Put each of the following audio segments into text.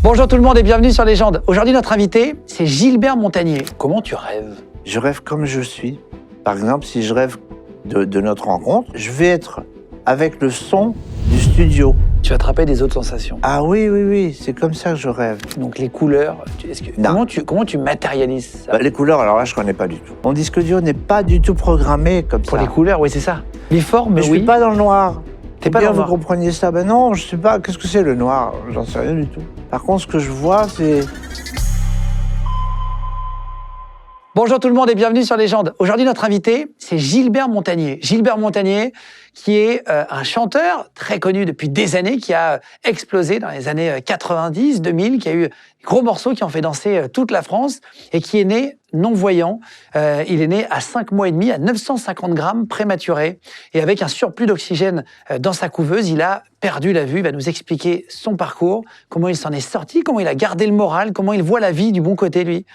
Bonjour tout le monde et bienvenue sur Légende. Aujourd'hui, notre invité, c'est Gilbert Montagnier. Comment tu rêves? Je rêve comme je suis. Par exemple, si je rêve de notre rencontre, je vais être avec le son du studio. Tu vas attraper des autres sensations. Ah oui, c'est comme ça que je rêve. Donc les couleurs, comment tu matérialises ça? Les couleurs, alors là, je connais pas du tout. Mon disque audio n'est pas du tout programmé comme ça. Pour les couleurs, oui, c'est ça. Les formes, mais je oui. suis pas dans le noir. T'es pas dans le noir. Vous compreniez ça? Ben non, je sais pas. Qu'est-ce que c'est le noir? J'en sais rien du tout. Par contre, ce que je vois, c'est... Bonjour tout le monde et bienvenue sur Légende. Aujourd'hui, notre invité, c'est Gilbert Montagnier. Gilbert Montagnier, qui est un chanteur très connu depuis des années, qui a explosé dans les années 90, 2000, qui a eu des gros morceaux qui ont fait danser toute la France et qui est né non-voyant. Il est né à 5 mois et demi, à 950 grammes prématuré et avec un surplus d'oxygène dans sa couveuse. Il a perdu la vue. Il va nous expliquer son parcours, comment il s'en est sorti, comment il a gardé le moral, comment il voit la vie du bon côté, lui.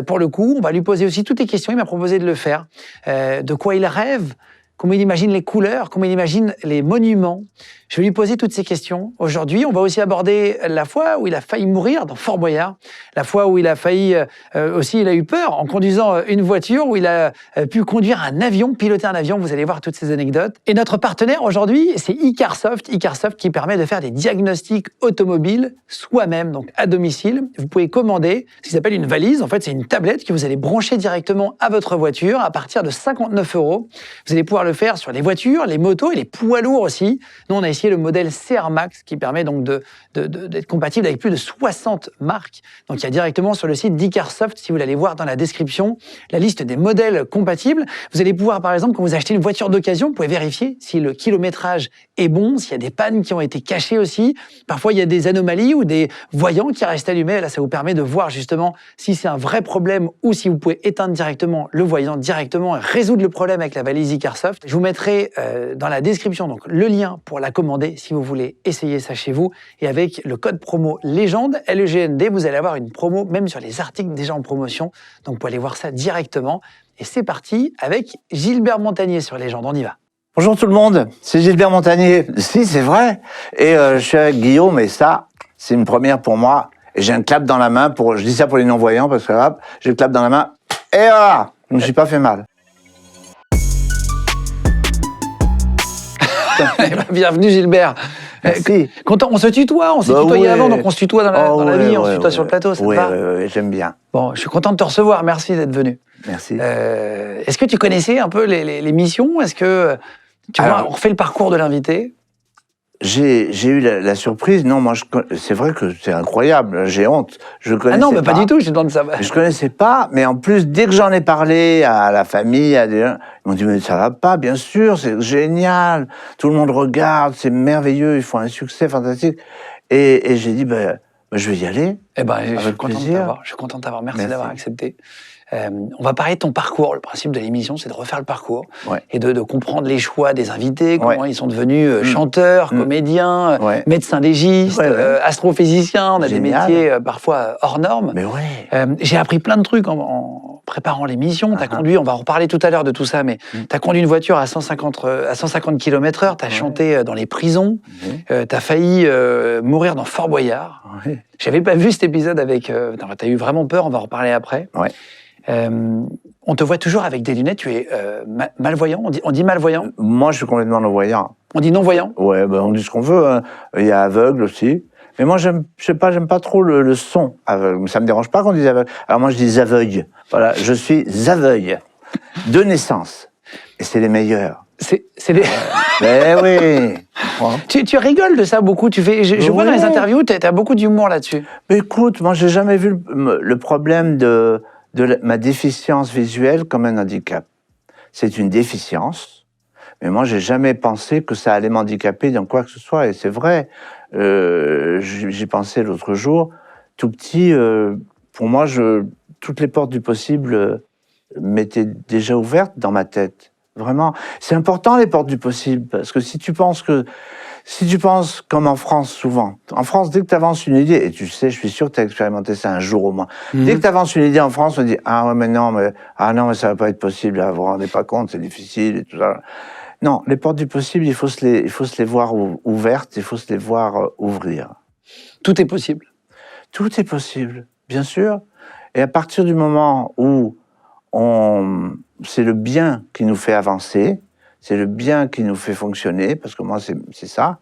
Pour le coup, on va lui poser aussi toutes les questions. Il m'a proposé de le faire. De quoi il rêve, comment il imagine les couleurs, comment il imagine les monuments. Je vais lui poser toutes ces questions. Aujourd'hui, on va aussi aborder la fois où il a failli mourir dans Fort Boyard, la fois où il a failli aussi, il a eu peur en conduisant une voiture, où il a pu conduire un avion, piloter un avion. Vous allez voir toutes ces anecdotes. Et notre partenaire aujourd'hui, c'est Icarsoft. Icarsoft qui permet de faire des diagnostics automobiles soi-même, donc à domicile. Vous pouvez commander ce qui s'appelle une valise. En fait, c'est une tablette que vous allez brancher directement à votre voiture à partir de 59 €. Vous allez pouvoir le faire sur les voitures, les motos et les poids lourds aussi. Nous, on a essayé le modèle CR Max qui permet donc d'être compatible avec plus de 60 marques. Donc, il y a directement sur le site d'Icarsoft, si vous allez voir dans la description, la liste des modèles compatibles. Vous allez pouvoir, par exemple, quand vous achetez une voiture d'occasion, vous pouvez vérifier si le kilométrage est bon, s'il y a des pannes qui ont été cachées aussi. Parfois, il y a des anomalies ou des voyants qui restent allumés. Là, ça vous permet de voir justement si c'est un vrai problème ou si vous pouvez éteindre directement le voyant directement et résoudre le problème avec la valise Icarsoft. Je vous mettrai dans la description donc le lien pour la commander si vous voulez essayer ça chez vous. Et avec le code promo Légende, LEGND, vous allez avoir une promo même sur les articles déjà en promotion. Donc, vous pouvez aller voir ça directement. Et c'est parti avec Gilbert Montagnier sur Légende. On y va. Bonjour tout le monde, c'est Gilbert Montagnier. Si, c'est vrai. Et je suis avec Guillaume, et ça, c'est une première pour moi. Et j'ai un clap dans la main, je dis ça pour les non-voyants, parce que hop, j'ai le clap dans la main, et voilà, je me suis pas fait mal. Bienvenue Gilbert. Merci. Content, on se tutoie, on s'est tutoyé avant, donc on se tutoie dans la vie, on se tutoie sur le plateau, ça te va? Oui, j'aime bien. Bon, je suis content de te recevoir, merci d'être venu. Merci. Est-ce que tu connaissais un peu les missions? Est-ce que, tu vois, on refait le parcours de l'invité? J'ai eu la surprise, non, moi, c'est vrai que c'est incroyable, j'ai honte, je connaissais pas. Ah non, mais pas du tout, je te demande ça. Je connaissais pas, mais en plus, dès que j'en ai parlé à la famille, ils m'ont dit, mais ça va pas, bien sûr, c'est génial, tout le monde regarde, c'est merveilleux, ils font un succès fantastique. Et j'ai dit, je vais y aller. Eh ben, je suis content de t'avoir, merci d'avoir accepté. On va parler de ton parcours. Le principe de l'émission, c'est de refaire le parcours et de comprendre les choix des invités, comment ils sont devenus chanteurs, comédiens, médecins légistes, astrophysiciens. On a des métiers parfois hors normes. Mais j'ai appris plein de trucs en préparant l'émission. T'as conduit, on va en reparler tout à l'heure de tout ça, mais t'as conduit une voiture à 150 km/h, t'as chanté dans les prisons, t'as failli mourir dans Fort Boyard. J'avais pas vu cet épisode avec... t'as eu vraiment peur, on va en reparler après. On te voit toujours avec des lunettes, tu es malvoyant, on dit malvoyant? Moi, je suis complètement non-voyant. On dit non-voyant? Ouais, on dit ce qu'on veut, hein. Il y a aveugle aussi. Mais moi, j'aime pas trop le son aveugle. Ça me dérange pas qu'on dise aveugle. Alors moi, je dis aveugle. Voilà, je suis aveugle. De naissance. Et c'est les meilleurs. C'est des... Mais oui. Tu rigoles de ça beaucoup. Je vois dans les interviews, tu as beaucoup d'humour là-dessus. Mais écoute, moi, j'ai jamais vu le problème de ma déficience visuelle comme un handicap. C'est une déficience, mais moi, j'ai jamais pensé que ça allait m'handicaper dans quoi que ce soit. Et c'est vrai, j'y pensais l'autre jour, tout petit, pour moi, toutes les portes du possible m'étaient déjà ouvertes dans ma tête. Vraiment. C'est important, les portes du possible, parce que si tu penses comme en France souvent, en France, dès que tu avances une idée, et tu sais, je suis sûr que tu as expérimenté ça un jour au moins, dès que tu avances une idée en France, on dit « Ah ouais, mais non, mais ça va pas être possible, là, vous vous rendez pas compte, c'est difficile, et tout ça. » Non, les portes du possible, il faut se les voir ouvertes, il faut se les voir ouvrir. Tout est possible. Tout est possible, bien sûr. Et à partir du moment où c'est le bien qui nous fait avancer, c'est le bien qui nous fait fonctionner, parce que moi, c'est ça,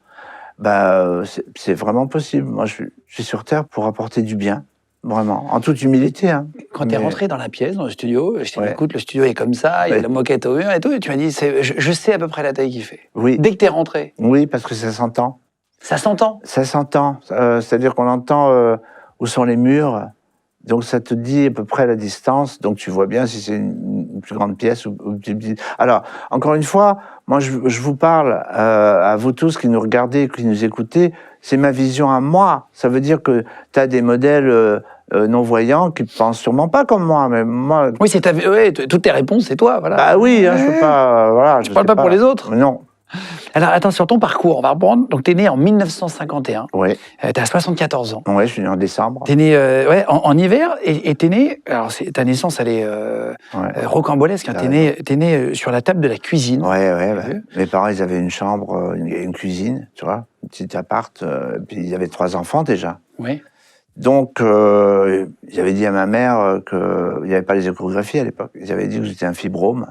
c'est vraiment possible. Moi, je suis sur Terre pour apporter du bien, vraiment, en toute humilité. Hein. Quand tu es rentré dans la pièce, dans le studio, je t'ai dit, Ouais. écoute, le studio est comme ça, il y a la moquette au mur et tout, et tu m'as dit, je sais à peu près la taille qu'il fait. Oui. Dès que tu es rentré. Oui, parce que ça s'entend. Ça s'entend. Ça s'entend. C'est-à-dire qu'on entend où sont les murs. Donc ça te dit à peu près la distance. Donc tu vois bien si c'est une plus grande pièce ou une petite. Alors, encore une fois, moi je vous parle à vous tous qui nous regardez, qui nous écoutez. C'est ma vision à moi. Ça veut dire que tu as des modèles non-voyants qui pensent sûrement pas comme moi. Mais moi... Oui, toutes tes réponses, c'est toi. Voilà. Bah oui, hein, je peux pas... voilà, je parle pas pour les autres. Non. Alors, attends, sur ton parcours, on va reprendre. Donc, tu es né en 1951. Oui. Tu as 74 ans. Oui, je suis né en décembre. Tu es né en hiver et tu es né. Alors, ta naissance, elle est rocambolesque. Hein, tu es né sur la table de la cuisine. Oui. Mes parents, ils avaient une chambre, une cuisine, tu vois, un petit appart. Puis ils avaient 3 enfants déjà. Oui. Donc, ils avaient dit à ma mère qu'il n'y avait pas les échographies à l'époque. Ils avaient dit que j'étais un fibrome.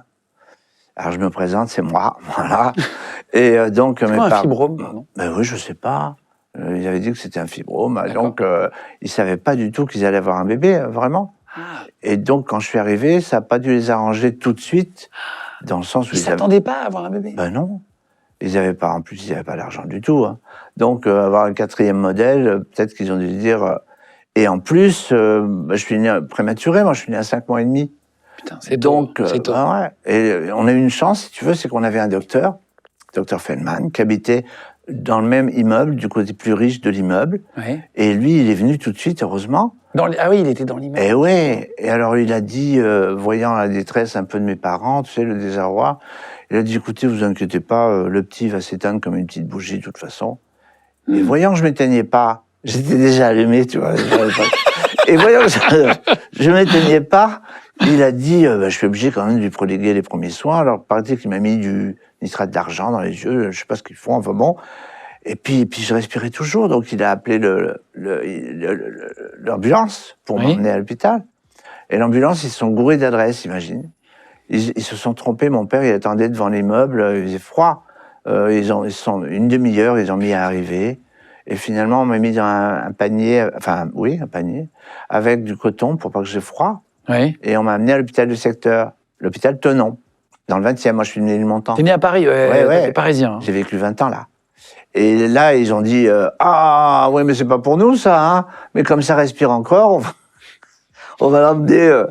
Alors, je me présente, c'est moi, voilà. Et donc, mes parents... un fibrome, pardon? Ben oui, je sais pas. Ils avaient dit que c'était un fibrome. Donc, ils savaient pas du tout qu'ils allaient avoir un bébé, vraiment. Ah. Et donc, quand je suis arrivé, ça n'a pas dû les arranger tout de suite, dans le sens où ils s'attendaient pas à avoir un bébé. Ben non. Ils n'avaient pas, en plus, ils n'avaient pas l'argent du tout. Hein. Donc, avoir un 4e modèle, peut-être qu'ils ont dû se dire... Et en plus, je suis né prématuré, moi, je suis né à 5 mois et demi. Putain, c'est tôt. C'est tôt. Ouais. Et on a eu une chance, si tu veux, c'est qu'on avait un docteur Feldman, qui habitait dans le même immeuble, du côté plus riche de l'immeuble. Oui. Et lui, il est venu tout de suite, heureusement. Ah oui, il était dans l'immeuble. Et oui. Et alors, il a dit, voyant la détresse un peu de mes parents, tu sais, le désarroi, il a dit, écoutez, vous inquiétez pas, le petit va s'éteindre comme une petite bougie, de toute façon. Et voyant que je m'éteignais pas, j'étais déjà allumé, tu vois. Et voyant que je m'éteignais pas, il a dit, je suis obligé quand même de lui prodiguer les premiers soins. Alors, paraît-il qu'il m'a mis du nitrate d'argent dans les yeux, je sais pas ce qu'ils font, enfin bon. Et puis je respirais toujours, donc il a appelé l'ambulance pour m'emmener à l'hôpital. Et l'ambulance, ils se sont gourés d'adresses, imagine. Ils se sont trompés, mon père, il attendait devant l'immeuble, il faisait froid. Ils sont une demi-heure, ils ont mis à arriver. Et finalement, on m'a mis dans un panier, un panier, avec du coton pour pas que j'ai froid. Oui. Et on m'a amené à l'hôpital du secteur, l'hôpital Tenon, dans le 20e. Moi, je suis né le Montant. T'es né à Paris, t'es parisien. Hein. J'ai vécu 20 ans là. Et là, ils ont dit, ah, ouais, mais c'est pas pour nous, ça, hein. Mais comme ça respire encore, on va l'emmener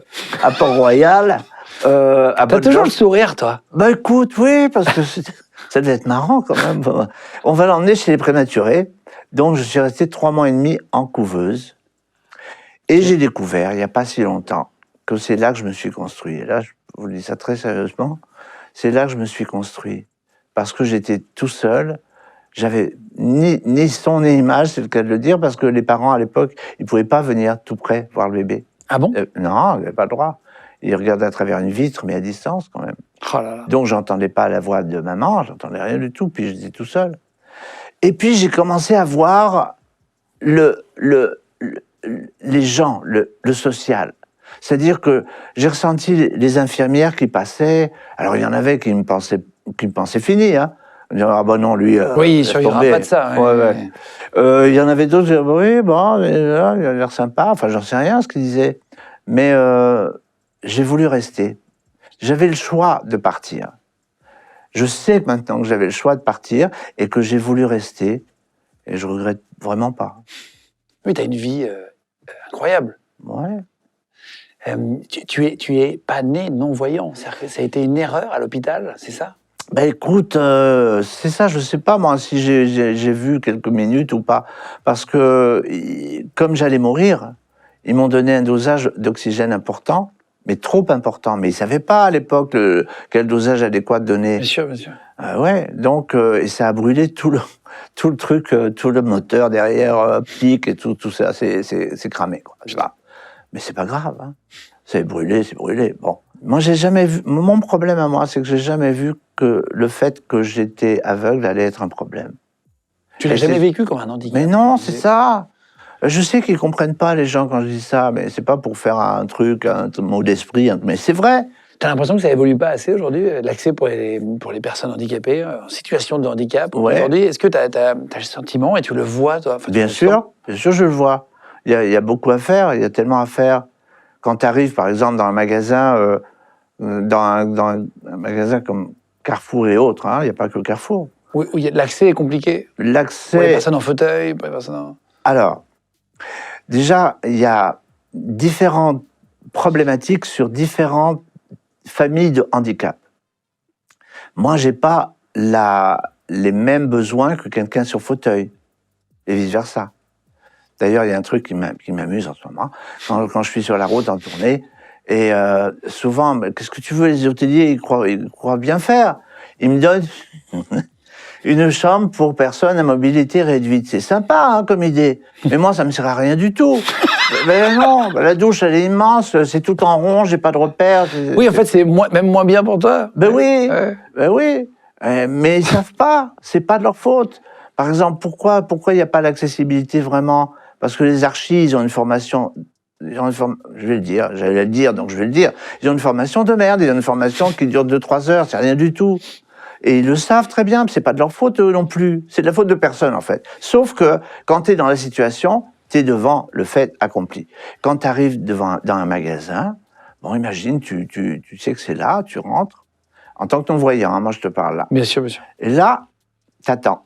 à Port-Royal. T'as toujours le sourire, toi. Bah écoute, oui, parce que ça devait être marrant quand même. On va l'emmener chez les prématurés. Donc, je suis resté 3 mois et demi en couveuse. Et j'ai découvert, il n'y a pas si longtemps, que c'est là que je me suis construit. Et là, je vous dis ça très sérieusement, c'est là que je me suis construit. Parce que j'étais tout seul, j'avais ni son ni image, c'est le cas de le dire, parce que les parents, à l'époque, ils ne pouvaient pas venir tout près voir le bébé. Ah bon? Non, ils n'avaient pas le droit. Ils regardaient à travers une vitre, mais à distance quand même. Oh là là. Donc, j'entendais pas la voix de maman, j'entendais rien du tout, puis j'étais tout seul. Et puis, j'ai commencé à voir les gens, le social. C'est-à-dire que j'ai ressenti les infirmières qui passaient. Alors, il y en avait qui me pensaient fini, hein. Ah ben non, lui... oui, il survivra pas de ça. Ouais. Il y en avait d'autres qui disaient, oui, bon, il a l'air sympa. Enfin, j'en sais rien ce qu'ils disaient. Mais j'ai voulu rester. J'avais le choix de partir. Je sais maintenant que j'avais le choix de partir et que j'ai voulu rester. Et je regrette vraiment pas. Oui, tu as une vie incroyable. Ouais. Tu es pas né non-voyant. C'est-à-dire que ça a été une erreur à l'hôpital, c'est ça? Ben écoute, c'est ça, je sais pas moi si j'ai vu quelques minutes ou pas. Parce que, comme j'allais mourir, ils m'ont donné un dosage d'oxygène important, mais trop important. Mais ils savaient pas à l'époque quel dosage adéquat donner. Bien sûr, bien sûr. Ouais, donc, et ça a brûlé tout le truc, tout le moteur derrière, pique et tout ça, c'est cramé, quoi. Mais c'est pas grave, hein. C'est brûlé. Bon. Moi, j'ai jamais vu, mon problème à moi, c'est que j'ai jamais vu que le fait que j'étais aveugle allait être un problème. Tu l'as jamais vécu comme un handicap? Mais non, c'est ça. Je sais qu'ils comprennent pas, les gens, quand je dis ça, mais c'est pas pour faire un truc, un mot d'esprit, mais c'est vrai. T'as l'impression que ça évolue pas assez aujourd'hui, l'accès pour les personnes handicapées, en situation de handicap. Ouais. Aujourd'hui, est-ce que t'as le sentiment, et tu le vois, toi? Enfin, Bien sûr, je le vois. Il y a beaucoup à faire, il y a tellement à faire. Quand tu arrives, par exemple, dans un magasin, dans un magasin comme Carrefour et autres, hein, il n'y a pas que Carrefour. Où l'accès est compliqué. L'accès... Pour les personnes en fauteuil, pour les personnes en... Alors, déjà, il y a différentes problématiques sur différentes familles de handicap. Moi, j'ai pas les mêmes besoins que quelqu'un sur fauteuil, et vice-versa. D'ailleurs, il y a un truc qui m'amuse en ce moment, quand je suis sur la route en tournée, et souvent, qu'est-ce que tu veux, les hôteliers, ils croient bien faire. Ils me donnent une chambre pour personnes à mobilité réduite. C'est sympa, hein, comme idée. Mais moi, ça me sert à rien du tout. Ben non, la douche, elle est immense, c'est tout en rond, j'ai pas de repères. Oui, en fait, c'est même moins bien pour toi. Ben oui, Ouais. ben oui. Mais ils savent pas, c'est pas de leur faute. Par exemple, pourquoi il n'y a pas l'accessibilité vraiment? Parce que les archis, ils ont une formation, je vais le dire, j'allais le dire, donc je vais le dire. Ils ont une formation de merde, ils ont une formation qui dure 2-3 heures, c'est rien du tout. Et ils le savent très bien, c'est pas de leur faute eux non plus. C'est de la faute de personne en fait. Sauf que quand tu es dans la situation, tu es devant le fait accompli. Quand tu arrives dans un magasin, bon, imagine, tu sais que c'est là, tu rentres, en tant que non-voyant, hein, moi je te parle là. Bien sûr, bien sûr. Et là, t'attends.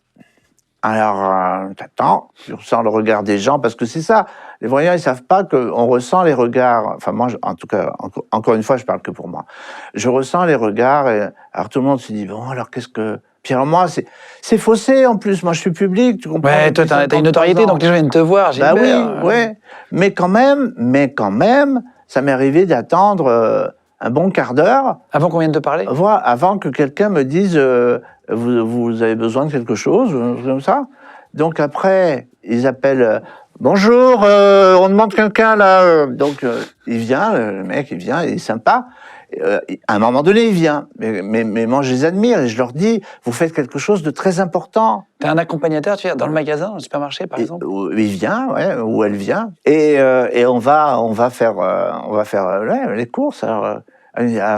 Alors, t'attends, tu ressens le regard des gens, parce que c'est ça. Les voyants, ils savent pas qu'on ressent les regards. Enfin, moi, en tout cas, encore une fois, je parle que pour moi. Je ressens les regards, et alors tout le monde se dit, bon, alors qu'est-ce que... Puis alors moi, c'est faussé, en plus. Moi, je suis public, tu comprends? Ouais, toi, t'as une notoriété, donc les gens viennent te voir, Bah Gilbert. oui, ouais. Mais quand même, ça m'est arrivé d'attendre un bon quart d'heure. Avant qu'on vienne te parler? Avant que quelqu'un me dise vous avez besoin de quelque chose, comme ça. Donc après, ils appellent bonjour, on demande quelqu'un là. Donc il vient, le mec, il vient, il est sympa. À un moment donné, il vient. Mais moi, je les admire et je leur dis vous faites quelque chose de très important. T'as un accompagnateur, tu vois, dans le magasin, dans le supermarché, par exemple? Il vient, ouais, ou elle vient, et on va faire ouais, les courses. Alors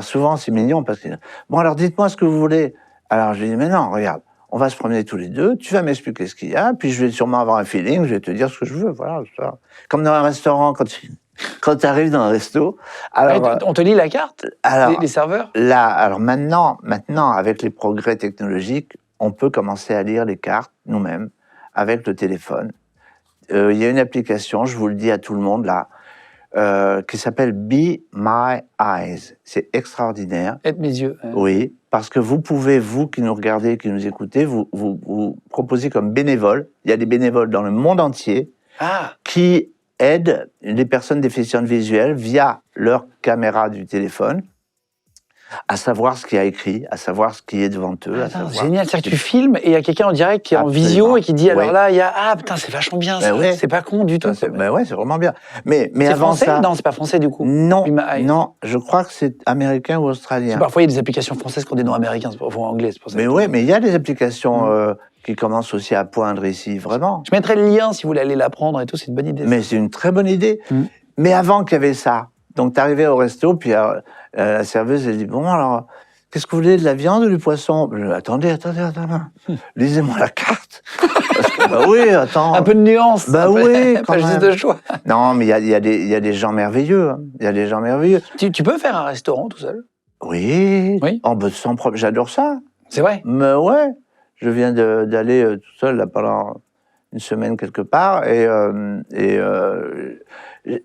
souvent, c'est mignon parce que bon, alors dites-moi ce que vous voulez. Alors je lui dis mais non, regarde, on va se promener tous les deux. Tu vas m'expliquer ce qu'il y a, puis je vais sûrement avoir un feeling. Je vais te dire ce que je veux. Voilà, ça. Comme dans un restaurant quand tu arrives dans un resto. Alors Ouais, on te lit la carte, alors les serveurs? là, alors maintenant, avec les progrès technologiques, on peut commencer à lire les cartes nous-mêmes avec le téléphone. Il y a une application, je vous le dis à tout le monde là, qui s'appelle Be My Eyes. C'est extraordinaire. Aide mes yeux. Oui, parce que vous pouvez, vous qui nous regardez, qui nous écoutez, vous proposer comme bénévole. Il y a des bénévoles dans le monde entier qui aident les personnes déficientes visuelles via leur caméra du téléphone à savoir ce qu'il y a écrit, à savoir ce qui est devant eux. Attends, génial, c'est-à-dire que tu filmes et il y a quelqu'un en direct qui est en visio et qui dit alors là, il y a putain, c'est vachement bien, ça. Ouais. C'est pas con du tout. Ben ouais, c'est vraiment bien. Mais c'est avant français? ça, Non, c'est pas français du coup. Non, je crois que c'est américain ou australien. Parfois, il y a des applications françaises qui ont des noms américains ou anglais, c'est pour ça. Mais ouais, mais il y a des applications qui commencent aussi à poindre ici, vraiment. Je mettrai le lien si vous voulez aller l'apprendre et tout, c'est une bonne idée. Mais c'est une très bonne idée. Mais avant qu'il y avait ça, donc t'arrivais au resto, puis la serveuse, elle dit, bon, alors, qu'est-ce que vous voulez, de la viande ou du poisson? Attendez. Lisez-moi la carte. Parce que, bah oui, attends. Un peu de nuance. Bah oui, pas juste de choix. Non, mais il y a des gens merveilleux. Il y a des gens merveilleux. Tu peux faire un restaurant tout seul? Oui. Sans problème. J'adore ça. C'est vrai? Mais ouais. Je viens d'aller tout seul là, pendant une semaine quelque part. Et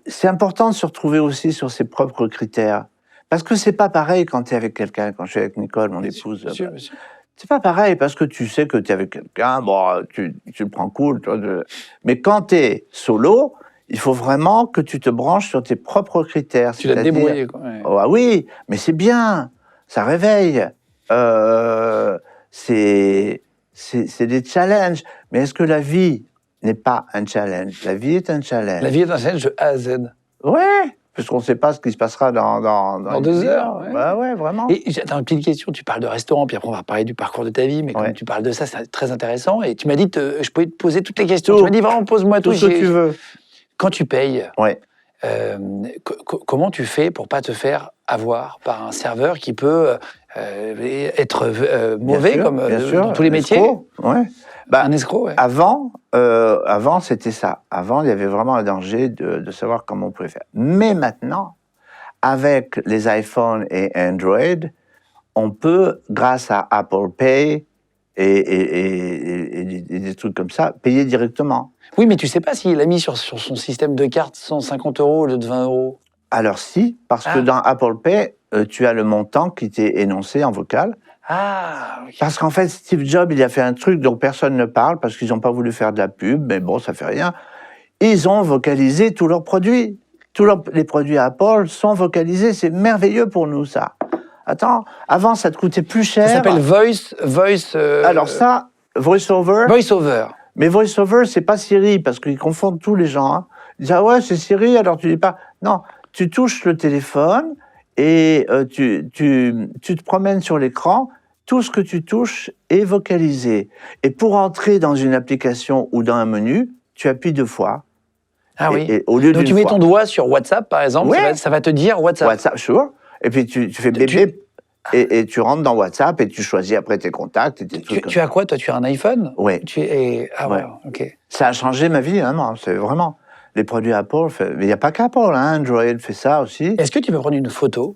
c'est important de se retrouver aussi sur ses propres critères. Parce que c'est pas pareil quand tu es avec quelqu'un. Quand je suis avec Nicole, mon épouse, monsieur. c'est pas pareil parce que tu sais que tu es avec quelqu'un, bon, tu le prends cool. Mais quand tu es solo, il faut vraiment que tu te branches sur tes propres critères. Tu dois te débrouiller, quoi. Ouais. Oh, ah oui, mais c'est bien, ça réveille. C'est des challenges. Mais est-ce que la vie n'est pas un challenge? La vie est un challenge. La vie est un challenge de A à Z. Ouais. Puisqu'on ne sait pas ce qui se passera dans 2 heures. Ouais. Bah ouais, vraiment. Et j'attends une petite question. Tu parles de restaurant, puis après on va parler du parcours de ta vie, mais comme tu parles de ça, c'est très intéressant. Et tu m'as dit je pouvais te poser toutes les questions. Tu m'as dit vraiment, pose-moi tout. Tout ce que tu veux. Quand tu payes, Ouais. comment tu fais pour pas te faire avoir par un serveur qui peut être mauvais, comme bien sûr, dans tous les métiers? escroc, ouais. Bah, Un escroc, ouais. avant, c'était ça. Avant, il y avait vraiment un danger de savoir comment on pouvait faire. Mais maintenant, avec les iPhones et Android, on peut, grâce à Apple Pay et des trucs comme ça, payer directement. Oui, mais tu sais pas s'il a mis sur son système de carte 150 € au lieu de 20 €. Alors si, parce que Ah. dans Apple Pay, tu as le montant qui t'est énoncé en vocal. Ah, ok. Parce qu'en fait, Steve Jobs, il a fait un truc dont personne ne parle, parce qu'ils n'ont pas voulu faire de la pub, mais bon, ça fait rien. Ils ont vocalisé tous leurs produits. Les produits Apple sont vocalisés. C'est merveilleux pour nous, ça. Attends, avant, ça te coûtait plus cher. Ça s'appelle Voice. Alors ça, VoiceOver. VoiceOver. Mais VoiceOver, c'est pas Siri, parce qu'ils confondent tous les gens. Hein. Ils disent, ah ouais, c'est Siri, alors tu dis pas. Non, tu touches le téléphone et tu te promènes sur l'écran. Tout ce que tu touches est vocalisé. Et pour entrer dans une application ou dans un menu, tu appuies 2 fois. Ah oui. Et au lieu Donc d'une tu mets fois. ton doigt sur WhatsApp, par exemple, Ouais. ça va te dire WhatsApp. WhatsApp, sure. Et puis tu fais bébé et tu rentres dans WhatsApp et tu choisis après tes contacts et tes trucs. Tu as quoi, toi? Tu as un iPhone? Ouais. Ah ouais, ok. Ça a changé ma vie, hein, moi, c'est vraiment. Les produits Apple, mais il n'y a pas qu'Apple, hein, Android fait ça aussi. Est-ce que tu peux prendre une photo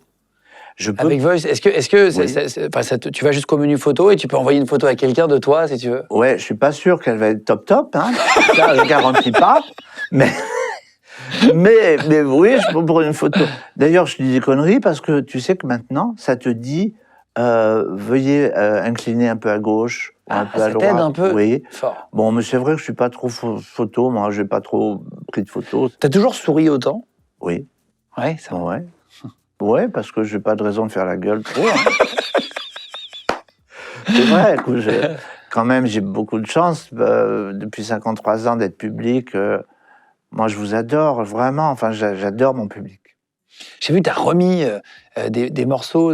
Je peux. avec Voice? Est-ce que Oui. tu vas jusqu'au menu photo et tu peux envoyer une photo à quelqu'un de toi, si tu veux? Ouais, je suis pas sûr qu'elle va être top, hein. Ça, je garantis pas. Mais oui, je peux prendre une photo. D'ailleurs, je dis des conneries parce que tu sais que maintenant, ça te dit veuillez incliner un peu à gauche, un peu à ça droite. t'aide un peu? Oui. Fort. Bon, mais c'est vrai que je suis pas trop photo. Moi, j'ai pas trop pris de photos. T'as toujours souri autant? Oui. Ouais, ça va. Ouais. Ouais, parce que j'ai pas de raison de faire la gueule trop. Hein. C'est vrai, écoute, quand même, j'ai beaucoup de chance depuis 53 ans d'être public. Moi, je vous adore, vraiment. Enfin, j'adore mon public. J'ai vu que tu as remis des morceaux,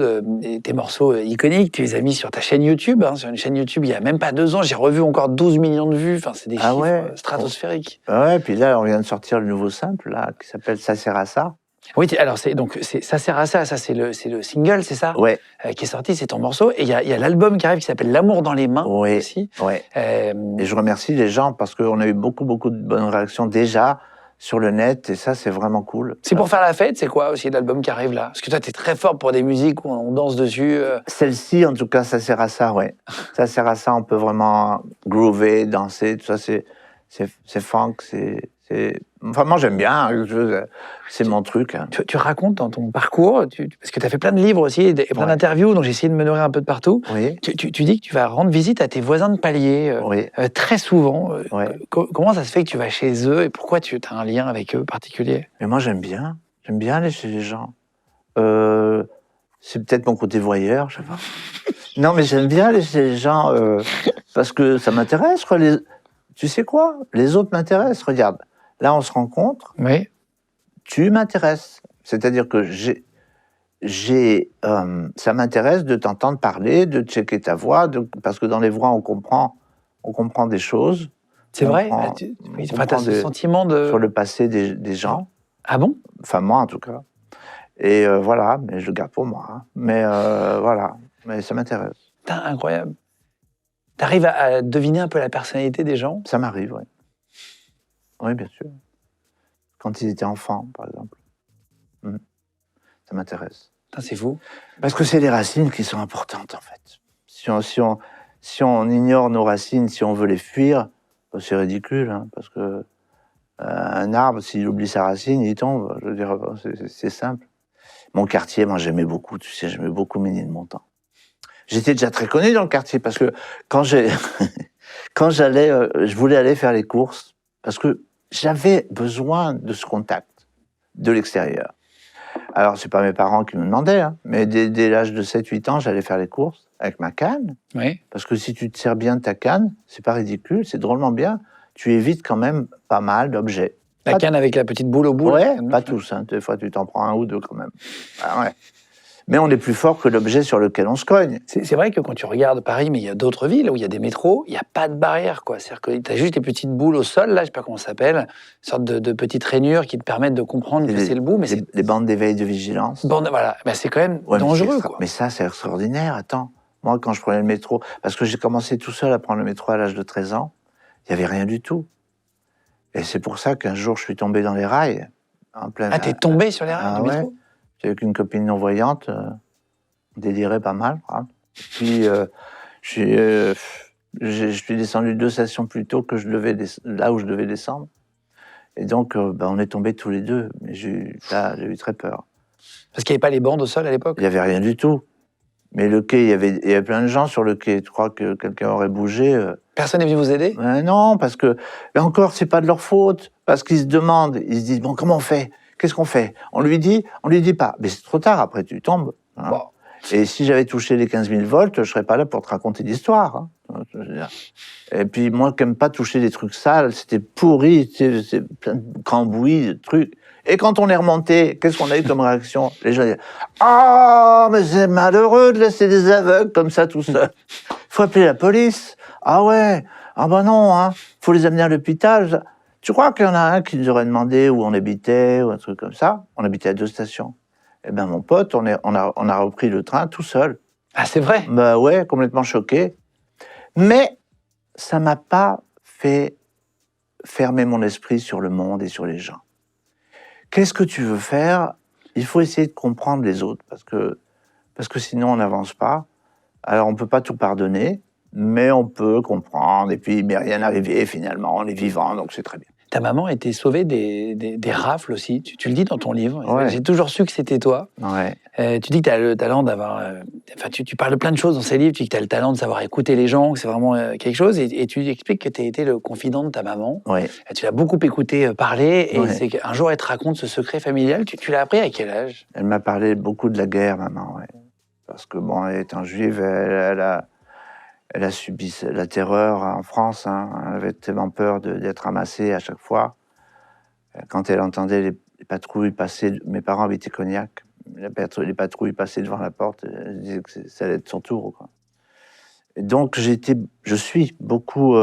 tes morceaux iconiques, tu les as mis sur ta chaîne YouTube. Hein, sur une chaîne YouTube, il n'y a même pas 2 ans, j'ai revu encore 12 millions de vues. Enfin, c'est des chiffres stratosphériques. Ouais, puis là, on vient de sortir le nouveau simple, là, qui s'appelle Ça sert à ça. Oui, alors ça sert à ça. Ça, c'est le single, c'est ça? Ouais. Qui est sorti, c'est ton morceau. Et il y a l'album qui arrive qui s'appelle L'amour dans les mains aussi. Ouais. Et je remercie les gens parce qu'on a eu beaucoup de bonnes réactions déjà sur le net et ça, c'est vraiment cool. C'est pour faire la fête, c'est quoi aussi l'album qui arrive là? Parce que toi, tu es très fort pour des musiques où on danse dessus. Celle-ci, en tout cas, ça sert à ça, ouais. Ça sert à ça, on peut vraiment groover, danser, tout ça, c'est funk, Enfin, moi, j'aime bien, c'est mon truc. Hein. Tu racontes dans ton parcours, parce que tu as fait plein de livres aussi et plein d'interviews, donc j'ai essayé de me nourrir un peu de partout. Oui. Tu dis que tu vas rendre visite à tes voisins de palier très souvent. Comment ça se fait que tu vas chez eux et pourquoi tu as un lien avec eux particulier? Mais moi, j'aime bien aller chez les gens. C'est peut-être mon côté voyeur, je sais pas. Non, mais j'aime bien aller chez les gens parce que ça m'intéresse. Tu sais quoi? Les autres m'intéressent. Regarde, là, on se rencontre. Oui. Tu m'intéresses. C'est-à-dire que ça m'intéresse de t'entendre parler, de checker ta voix, parce que dans les voix, on comprend des choses. C'est vrai? Tu as ce sentiment sur le passé des gens. Ah bon? Enfin, moi, en tout cas. Et voilà, mais je le garde pour moi. Hein. Mais voilà, mais ça m'intéresse. Putain, incroyable. T'arrives à deviner un peu la personnalité des gens? Ça m'arrive, oui. Oui, bien sûr. Quand ils étaient enfants, par exemple. Ça m'intéresse. C'est fou. Parce que c'est les racines qui sont importantes, en fait. Si on ignore nos racines, si on veut les fuir, c'est ridicule, hein, parce que un arbre, s'il oublie sa racine, il tombe. Je veux dire, c'est simple. Mon quartier, moi, j'aimais beaucoup, tu sais, j'aimais beaucoup Ménilmontant. J'étais déjà très connu dans le quartier, parce que quand j'allais, je voulais aller faire les courses, parce que j'avais besoin de ce contact de l'extérieur. Alors, c'est pas mes parents qui me demandaient, hein, mais dès l'âge de 7-8 ans, j'allais faire les courses avec ma canne. Oui. Parce que si tu te sers bien de ta canne, c'est pas ridicule, c'est drôlement bien. Tu évites quand même pas mal d'objets. La canne avec la petite boule au bout. Ouais, pas tous. Hein. Des fois, tu t'en prends un ou deux quand même. Ah ouais. Mais on est plus fort que l'objet sur lequel on se cogne. C'est vrai que quand tu regardes Paris, mais il y a d'autres villes où il y a des métros, il n'y a pas de barrière, quoi. C'est-à-dire que tu as juste des petites boules au sol, là, je ne sais pas comment ça s'appelle, une sorte de petites rainures qui te permettent de comprendre que c'est le bout. Mais les bandes d'éveil de vigilance. Bon, voilà, ben, c'est quand même dangereux, quoi. Mais ça, c'est extraordinaire. Attends, moi, quand je prenais le métro, parce que j'ai commencé tout seul à prendre le métro à l'âge de 13 ans, il n'y avait rien du tout. Et c'est pour ça qu'un jour, je suis tombé dans les rails. En plein, ah, t'es tombé sur les rails du métro? J'étais avec une copine non-voyante, on délirait pas mal. Hein. Puis, je suis descendu 2 stations plus tôt que là où je devais descendre. Et donc, on est tombés tous les deux. Mais j'ai eu très peur. Parce qu'il n'y avait pas les bandes au sol à l'époque? Il n'y avait rien du tout. Mais le quai, il y avait plein de gens sur le quai. Tu crois que quelqu'un aurait bougé Personne n'est venu vous aider? Non, parce que, là encore, c'est pas de leur faute. Parce qu'ils se demandent, ils se disent, bon, comment on fait? Qu'est-ce qu'on fait? On lui dit pas. Mais c'est trop tard, après, tu tombes. Hein. Bon. Et si j'avais touché les 15 000 volts, je serais pas là pour te raconter l'histoire. Hein. Et puis, moi, qui n'aime pas toucher des trucs sales, c'était pourri, c'était plein de cambouis, de trucs. Et quand on est remonté, qu'est-ce qu'on a eu comme réaction? Les gens disaient, ah, mais c'est malheureux de laisser des aveugles comme ça tout seul. Il faut appeler la police. Ah ouais, ah bah non, hein, faut les amener à l'hôpital. Tu crois qu'il y en a un qui nous aurait demandé où on habitait ou un truc comme ça? On habitait à 2 stations. Eh ben mon pote, on a repris le train tout seul. Ah, c'est vrai? Bah ouais, complètement choqué. Mais ça m'a pas fait fermer mon esprit sur le monde et sur les gens. Qu'est-ce que tu veux faire? Il faut essayer de comprendre les autres, parce que sinon on n'avance pas. Alors on peut pas tout pardonner, mais on peut comprendre, et puis il m'est rien arrivé finalement, on est vivant, donc c'est très bien. Ta maman a été sauvée des rafles aussi, tu le dis dans ton livre. Ouais. J'ai toujours su que c'était toi. Ouais. Tu dis que tu as le talent d'avoir... tu parles de plein de choses dans ces livres, tu dis que tu as le talent de savoir écouter les gens, que c'est vraiment quelque chose, et tu expliques que tu as été le confident de ta maman. Ouais. Tu l'as beaucoup écouté parler, et c'est qu'un jour elle te raconte ce secret familial. Tu l'as appris à quel âge? Elle m'a parlé beaucoup de la guerre, maman, ouais. Parce que, bon, étant juive, elle a subi la terreur en France. Hein. Elle avait tellement peur d'être ramassée à chaque fois. Quand elle entendait les patrouilles passer, mes parents habitaient Cognac, les patrouilles passaient devant la porte, elle disait que ça allait être son tour. Quoi. Et donc je suis beaucoup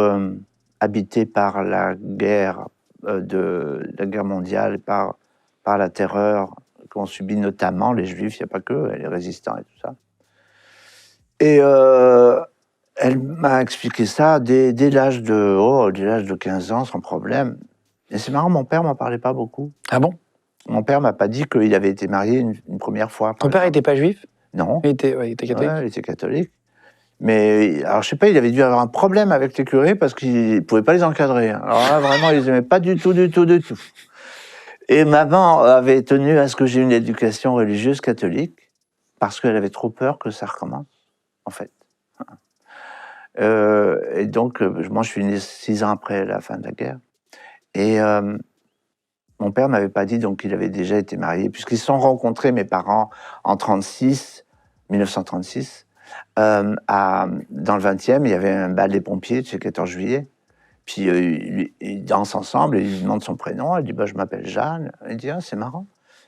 habité par la guerre, la guerre mondiale, par la terreur qu'ont subi notamment les Juifs, il n'y a pas que les résistants et tout ça. Et elle m'a expliqué ça dès l'âge de 15 ans, sans problème. Et c'est marrant, mon père m'en parlait pas beaucoup. Ah bon? Mon père m'a pas dit qu'il avait été marié une première fois. Ton père n'était pas juif? Non. Il était catholique? Ouais, il était catholique. Mais, alors je sais pas, il avait dû avoir un problème avec les curés parce qu'il pouvait pas les encadrer. Alors là, vraiment, ils les aimaient pas du tout. Et maman avait tenu à ce que j'ai une éducation religieuse catholique parce qu'elle avait trop peur que ça recommence, en fait. Et donc, moi, je suis né 6 ans après la fin de la guerre. Et mon père m'avait pas dit donc qu'il avait déjà été marié, puisqu'ils se sont rencontrés, mes parents, en 1936, dans le 20e, il y avait un bal des pompiers, c'est le 14 juillet. Puis ils dansent ensemble et il lui demande son prénom. Elle dit je m'appelle Jeanne. Elle dit c'est marrant.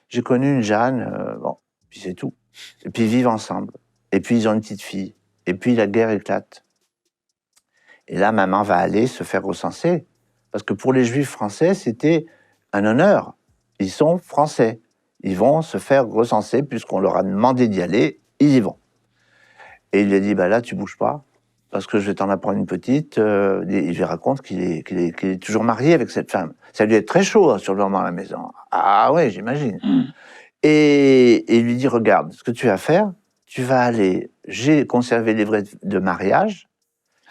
J'ai connu une Jeanne. Bon, puis c'est tout. Et puis ils vivent ensemble. Et puis ils ont une petite fille. Et puis la guerre éclate. Et là, maman va aller se faire recenser. Parce que pour les Juifs français, c'était un honneur. Ils sont français. Ils vont se faire recenser puisqu'on leur a demandé d'y aller. Ils y vont. Et il lui a dit là, tu bouges pas. Parce que je vais t'en apprendre une petite. Il lui raconte qu'il est toujours marié avec cette femme. Ça lui est très chaud sur le moment à la maison. Ah ouais, j'imagine. Et il lui dit, regarde, ce que tu vas faire, tu vas aller, j'ai conservé les livrets de mariage,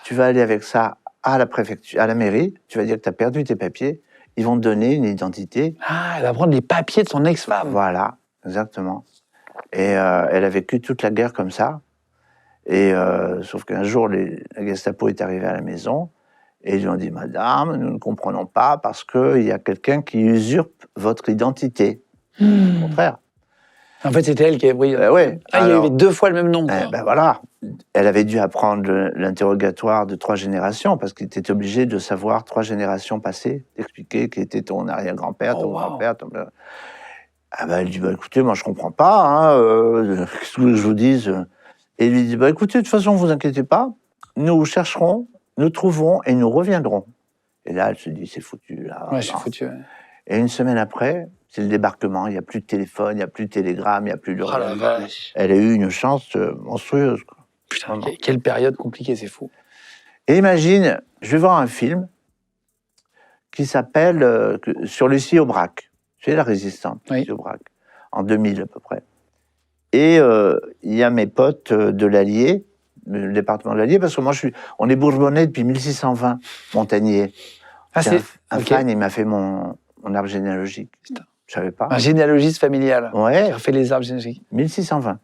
tu vas aller avec ça à la préfecture, à la mairie, tu vas dire que tu as perdu tes papiers, ils vont te donner une identité. Ah, elle va prendre les papiers de son ex-femme. Voilà, exactement. Et elle a vécu toute la guerre comme ça. Et sauf qu'un jour, la Gestapo est arrivée à la maison et ils lui ont dit « Madame, nous ne comprenons pas parce qu'il y a quelqu'un qui usurpe votre identité. » Au contraire. En fait, c'était elle qui a... Oui. Ouais. Il y avait 2 fois le même nom. Voilà. Elle avait dû apprendre l'interrogatoire de 3 générations parce qu'il était obligé de savoir 3 générations passées, d'expliquer qui était ton arrière-grand-père, ton grand-père. Ah bah, elle dit, bah, écoutez, moi, je comprends pas, hein, qu'est-ce que je vous dise? Et il lui dit, bah, écoutez, de toute façon, vous inquiétez pas, nous chercherons, nous trouverons et nous reviendrons. Et là, elle se dit, c'est foutu, là. Ouais, je suis Non. foutu. Ouais. Et une semaine après, c'est le débarquement, il n'y a plus de téléphone, il n'y a plus de télégramme, il n'y a plus de Oh la rien. vache. Elle a eu une chance monstrueuse, quoi. Putain, Vraiment. quelle période compliquée, c'est fou. Et imagine, je vais voir un film qui s'appelle sur Lucie Aubrac. C'est la résistante, Oui. Lucie Aubrac, en 2000 à peu près. Et il y a mes potes de l'Allier, le département de l'Allier, parce que moi, on est bourbonnais depuis 1620, Montagnier. Ah, c'est Un ok. fan, il m'a fait mon arbre généalogique. Putain. Je savais pas. Un généalogiste familial Ouais, qui a fait les arbres généalogiques. 1620.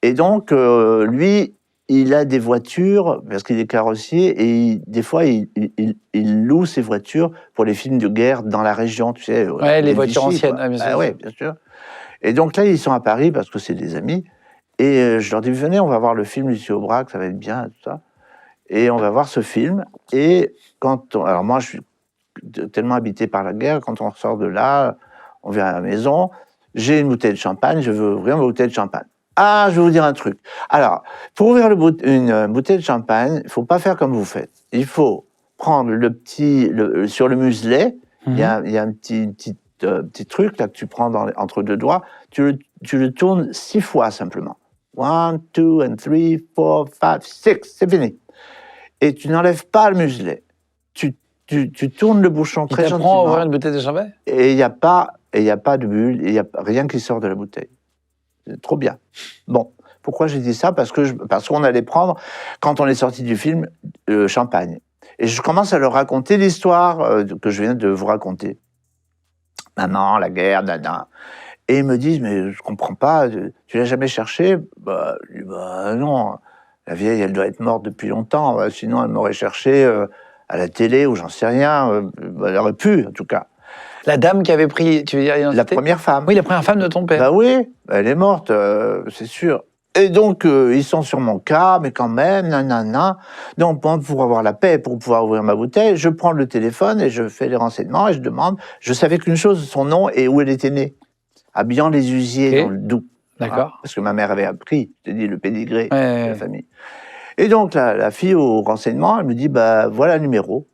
Et donc, lui, il a des voitures, parce qu'il est carrossier, et des fois, il loue ses voitures pour les films de guerre dans la région, tu sais. Ouais, les voitures Vichy, anciennes. quoi. Ah, bien sûr. Ouais, bien sûr. Et donc là, ils sont à Paris, parce que c'est des amis, et je leur dis, venez, on va voir le film Lucie Aubrac, ça va être bien, tout ça. Et on va voir ce film, et alors moi, je suis tellement habité par la guerre, quand on sort de là, on vient à la maison, j'ai une bouteille de champagne, je veux ouvrir ma bouteille de champagne. Ah, je vais vous dire un truc. Alors, pour ouvrir une bouteille de champagne, il ne faut pas faire comme vous faites. Il faut prendre sur le muselet, il y a un petit truc là que tu prends entre deux doigts, tu le tournes 6 fois simplement. 1, 2, 3, 4, 5, 6, c'est fini. Et tu n'enlèves pas le muselet. Tu tournes le bouchon très gentiment. Tu t'apprends à ouvrir une bouteille de champagne? Et il n'y a pas de bulle, il n'y a rien qui sort de la bouteille. C'est trop bien. Bon, pourquoi j'ai dit ça? Parce qu'on allait prendre, quand on est sorti du film, champagne. Et je commence à leur raconter l'histoire que je viens de vous raconter. Maman, la guerre, nana. Et ils me disent, mais je comprends pas, tu l'as jamais cherché? Bah non, la vieille, elle doit être morte depuis longtemps, sinon elle m'aurait cherché à la télé ou j'en sais rien, elle aurait pu en tout cas. La dame qui avait pris, tu veux dire La première femme. Oui, la première femme de ton père. Bah oui, elle est morte, c'est sûr. Et donc, ils sont sur mon cas, mais quand même, nanana. Donc, pour avoir la paix, pour pouvoir ouvrir ma bouteille, je prends le téléphone et je fais les renseignements et je demande. Je savais qu'une chose, son nom et où elle était née. À Bian-les-Usiers, Okay. dans le Doubs. D'accord. Parce que ma mère avait appris, je t'ai dit, le pédigré de Ouais. la famille. Et donc, la fille au renseignement, elle me dit, bah, voilà le numéro.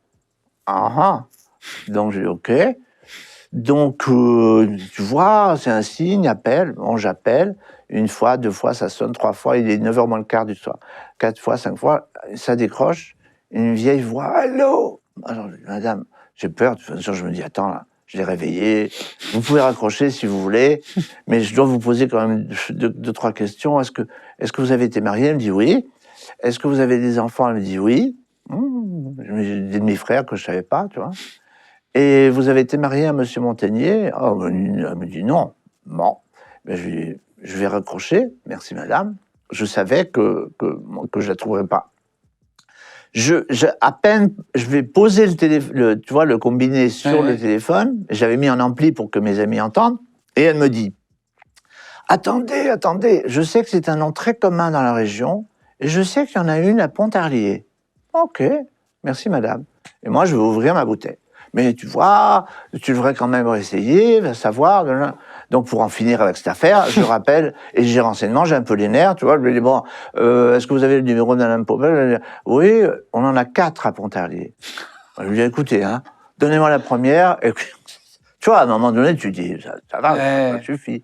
Ah ah. Donc, j'ai dit, OK. Donc, tu vois, c'est un signe, appelle. Bon, j'appelle. 1 fois, 2 fois, ça sonne, 3 fois. Il est 9h moins le quart du soir. 4 fois, 5 fois, ça décroche. Une vieille voix, allô? Alors, madame, j'ai peur. De toute façon, je me dis, attends, là, je l'ai réveillé. Vous pouvez raccrocher si vous voulez, mais je dois vous poser quand même 2, 3 questions. Est-ce que vous avez été mariée? Elle me dit oui. Est-ce que vous avez des enfants? Elle me dit oui. J'ai des demi-frères que je savais pas, tu vois. Et vous avez été marié à Monsieur Montagnier? Oh, elle me dit non. Bon, ben je vais raccrocher. Merci madame. Je savais que je la trouverais pas. À peine, je vais poser tu vois, le combiné sur le téléphone. J'avais mis un ampli pour que mes amis entendent. Et elle me dit, attendez, je sais que c'est un nom très commun dans la région. Et je sais qu'il y en a une à Pontarlier. Ok, merci madame. Et moi, je vais ouvrir ma bouteille. Mais tu vois, tu devrais quand même essayer, savoir. Donc, pour en finir avec cette affaire, je rappelle, et j'ai renseignement, j'ai un peu les nerfs, tu vois. Je lui dis, bon, est-ce que vous avez le numéro de Madame Paubel? Oui, on en a 4 à Pontarlier. Je lui dis, écoutez, donnez-moi la première. Et puis, tu vois, à un moment donné, tu dis, ça va, ça suffit.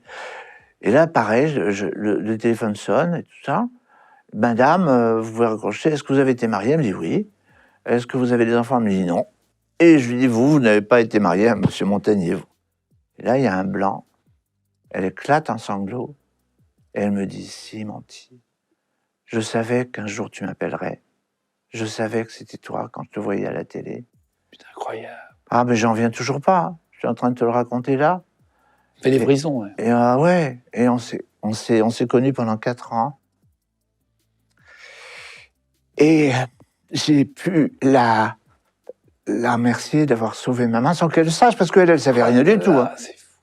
Et là, pareil, le téléphone sonne et tout ça. Madame, vous pouvez raccrocher, est-ce que vous avez été mariée? Elle me dit oui. Est-ce que vous avez des enfants? Elle me dit non. Et je lui dis, vous n'avez pas été marié à Monsieur Montagnier, vous. Et là, il y a un blanc. Elle éclate en sanglots. Et elle me dit, si, Monty, je savais qu'un jour tu m'appellerais. Je savais que c'était toi quand je te voyais à la télé. Putain, incroyable. Ah, mais j'en viens toujours pas. Je suis en train de te le raconter là. Fait des brisons, ouais. Et ouais. Et on s'est connus pendant 4 ans. Et j'ai pu la remercier d'avoir sauvé ma main sans qu'elle le sache, parce qu'elle savait rien du tout.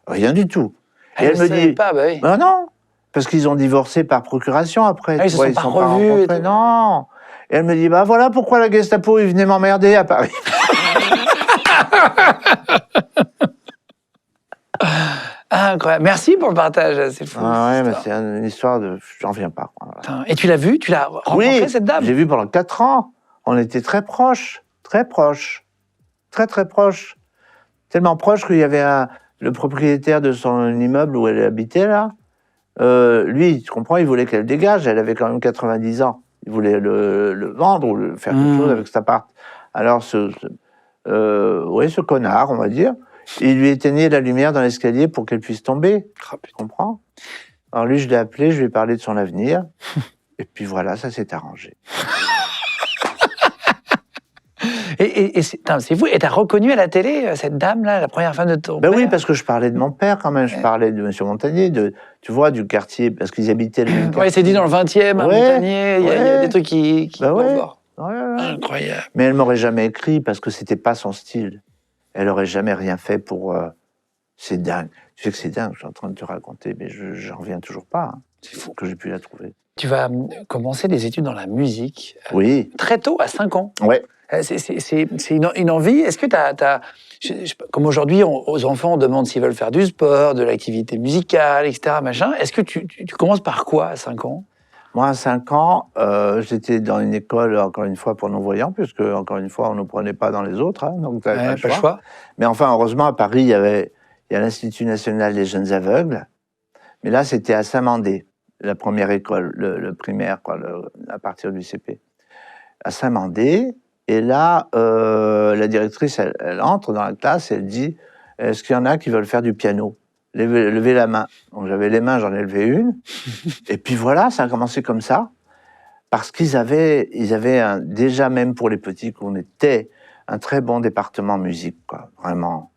Rien du tout. Et elle me dit pas, bah oui. Ben non, parce qu'ils ont divorcé par procuration après. Ah, ils se sont pas revus. Non. Et elle me dit, bah voilà pourquoi la Gestapo, ils venaient m'emmerder à Paris. Incroyable. Merci pour le partage, c'est fou. Ah ouais, cette mais histoire. c'est une histoire de... J'en reviens pas. Voilà. Putain. Et tu l'as vu? Tu l'as rencontré, Oui, cette dame? j'ai vu pendant 4 ans. On était très proches, très proches, très très proches. Tellement proches qu'il y avait le propriétaire de son immeuble où elle habitait là. Lui, tu comprends, il voulait qu'elle dégage. Elle avait quand même 90 ans. Il voulait le vendre ou faire quelque chose avec cet appart. Alors, ce connard, on va dire, il lui éteignait la lumière dans l'escalier pour qu'elle puisse tomber. Oh, Tu comprends? Alors lui, je l'ai appelé, je lui ai parlé de son avenir. Et puis voilà, ça s'est arrangé. Et c'est fou. Et t'as reconnu à la télé cette dame-là, la première femme de ton Ben père? oui, parce que je parlais de mon père quand même. Je parlais de M. Montagnier, tu vois, du quartier, parce qu'ils habitaient le même quartier. Ouais, c'est dit dans le 20e, à Ouais, Montagnier, il y a des trucs qui Ben ouais. vont voir. Ouais, ouais. Incroyable. Mais elle m'aurait jamais écrit parce que c'était pas son style. Elle aurait jamais rien fait pour. C'est dingue. Tu sais que c'est dingue. Je suis en train de te raconter, mais j'en reviens toujours pas. Hein. C'est fou. Que j'ai pu la trouver. Tu vas commencer des études dans la musique Oui. très tôt, à 5 ans. Ouais. C'est une envie. Est-ce que comme aujourd'hui, aux enfants, on demande s'ils veulent faire du sport, de l'activité musicale, etc. Machin. Est-ce que tu commences par quoi à 5 ans? Moi, à 5 ans, j'étais dans une école, encore une fois, pour non-voyants, puisque, encore une fois, on ne nous prenait pas dans les autres, hein, donc t'avais Ouais, pas le choix. Mais enfin, heureusement, à Paris, il y a l'Institut national des jeunes aveugles, mais là, c'était à Saint-Mandé, la première école, le primaire, quoi, à partir du CP. À Saint-Mandé, et là, la directrice, elle entre dans la classe, et elle dit, est-ce qu'il y en a qui veulent faire du piano? Levez la main. Donc j'avais les mains, j'en ai levé une. Et puis voilà, ça a commencé comme ça. Parce qu'ils avaient déjà, même pour les petits qu'on était, un très bon département musique, quoi, vraiment.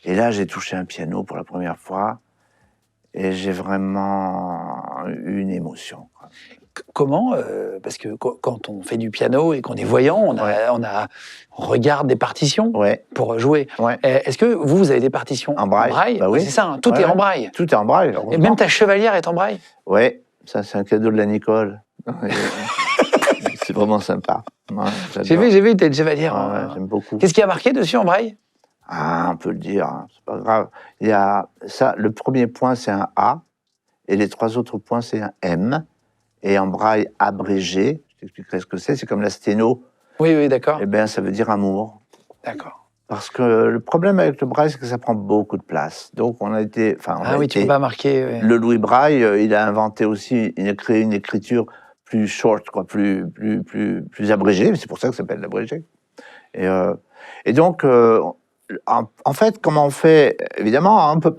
Et là, j'ai touché un piano pour la première fois. Et j'ai vraiment eu une émotion, quoi. Comment parce que quand on fait du piano et qu'on est voyant, on regarde des partitions pour jouer. Ouais. Est-ce que vous avez des partitions en braille? Bah oui. C'est ça, hein, tout est en braille. Tout est en braille. Et même ta chevalière est en braille? Ouais, ça c'est un cadeau de la Nicole. C'est vraiment sympa. Ouais, j'ai vu, t'es une chevalière. Ouais, j'aime beaucoup. Qu'est-ce qui a marqué dessus en braille? Ah, on peut le dire, hein, c'est pas grave. Il y a ça, le premier point c'est un A, et les 3 autres points c'est un M. Et en braille abrégé, je t'expliquerai ce que c'est comme la sténo. Oui, d'accord. Eh bien, ça veut dire amour. D'accord. Parce que le problème avec le braille, c'est que ça prend beaucoup de place. Donc, tu peux pas marquer. Ouais. Le Louis Braille, il a inventé aussi, il a créé une écriture plus short, quoi, plus abrégée. C'est pour ça que ça s'appelle l'abrégé. Et donc, en fait, comment on fait? Évidemment, on peut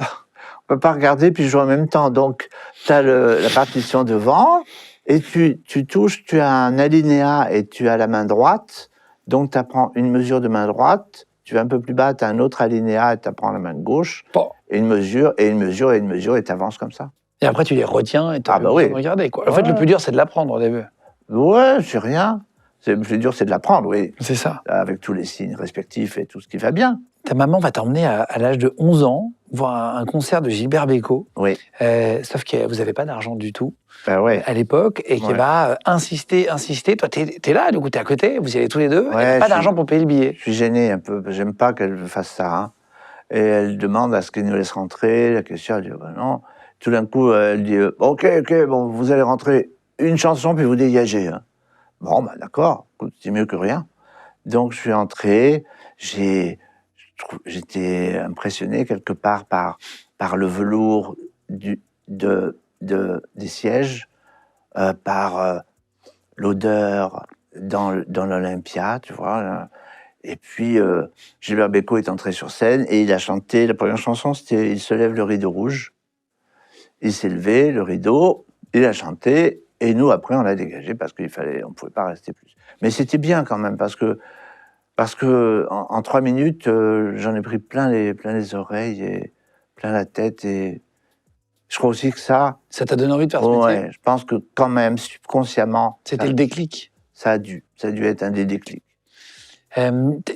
pas regarder puis jouer en même temps. Donc, tu as la partition devant. Et tu touches, tu as un alinéa et tu as la main droite, donc tu apprends une mesure de main droite, tu vas un peu plus bas, tu as un autre alinéa et tu apprends la main gauche, et une mesure, et une mesure, et une mesure, et tu avances comme ça. Et après tu les retiens et tu as oui. regarder, quoi. En fait, le plus dur, c'est de l'apprendre au début. Ouais, c'est rien. Le plus dur, c'est de l'apprendre, oui. C'est ça. Avec tous les signes respectifs et tout ce qui va bien. Ta maman va t'emmener à l'âge de 11 ans voir un concert de Gilbert Bécaud. Oui. Sauf que vous n'avez pas d'argent du tout à l'époque et qui va insister. Toi, t'es là, du coup, t'es à côté, vous y allez tous les deux. Ouais, pas d'argent pour payer le billet. Je suis gêné un peu, j'aime pas qu'elle fasse ça. Hein. Et elle demande à ce qu'elle nous laisse rentrer. La question, elle dit non. Tout d'un coup, elle dit ok, bon, vous allez rentrer une chanson puis vous dégagez. Hein. Bon, bah d'accord, c'est mieux que rien. Donc je suis entré, j'étais impressionné quelque part par le velours des sièges, par l'odeur dans l'Olympia, tu vois. Là. Et puis, Gilbert Bécaud est entré sur scène et il a chanté, la première chanson, c'était « Il se lève le rideau rouge ». Il s'est levé, le rideau, il a chanté, et nous, après, on l'a dégagé parce qu'on ne pouvait pas rester plus. Mais c'était bien quand même, parce que en 3 minutes, j'en ai pris plein les oreilles et plein la tête, et je crois aussi que ça t'a donné envie de faire ce métier. Ouais, je pense que quand même, subconsciemment... C'était le déclic. Ça a dû être un des déclics.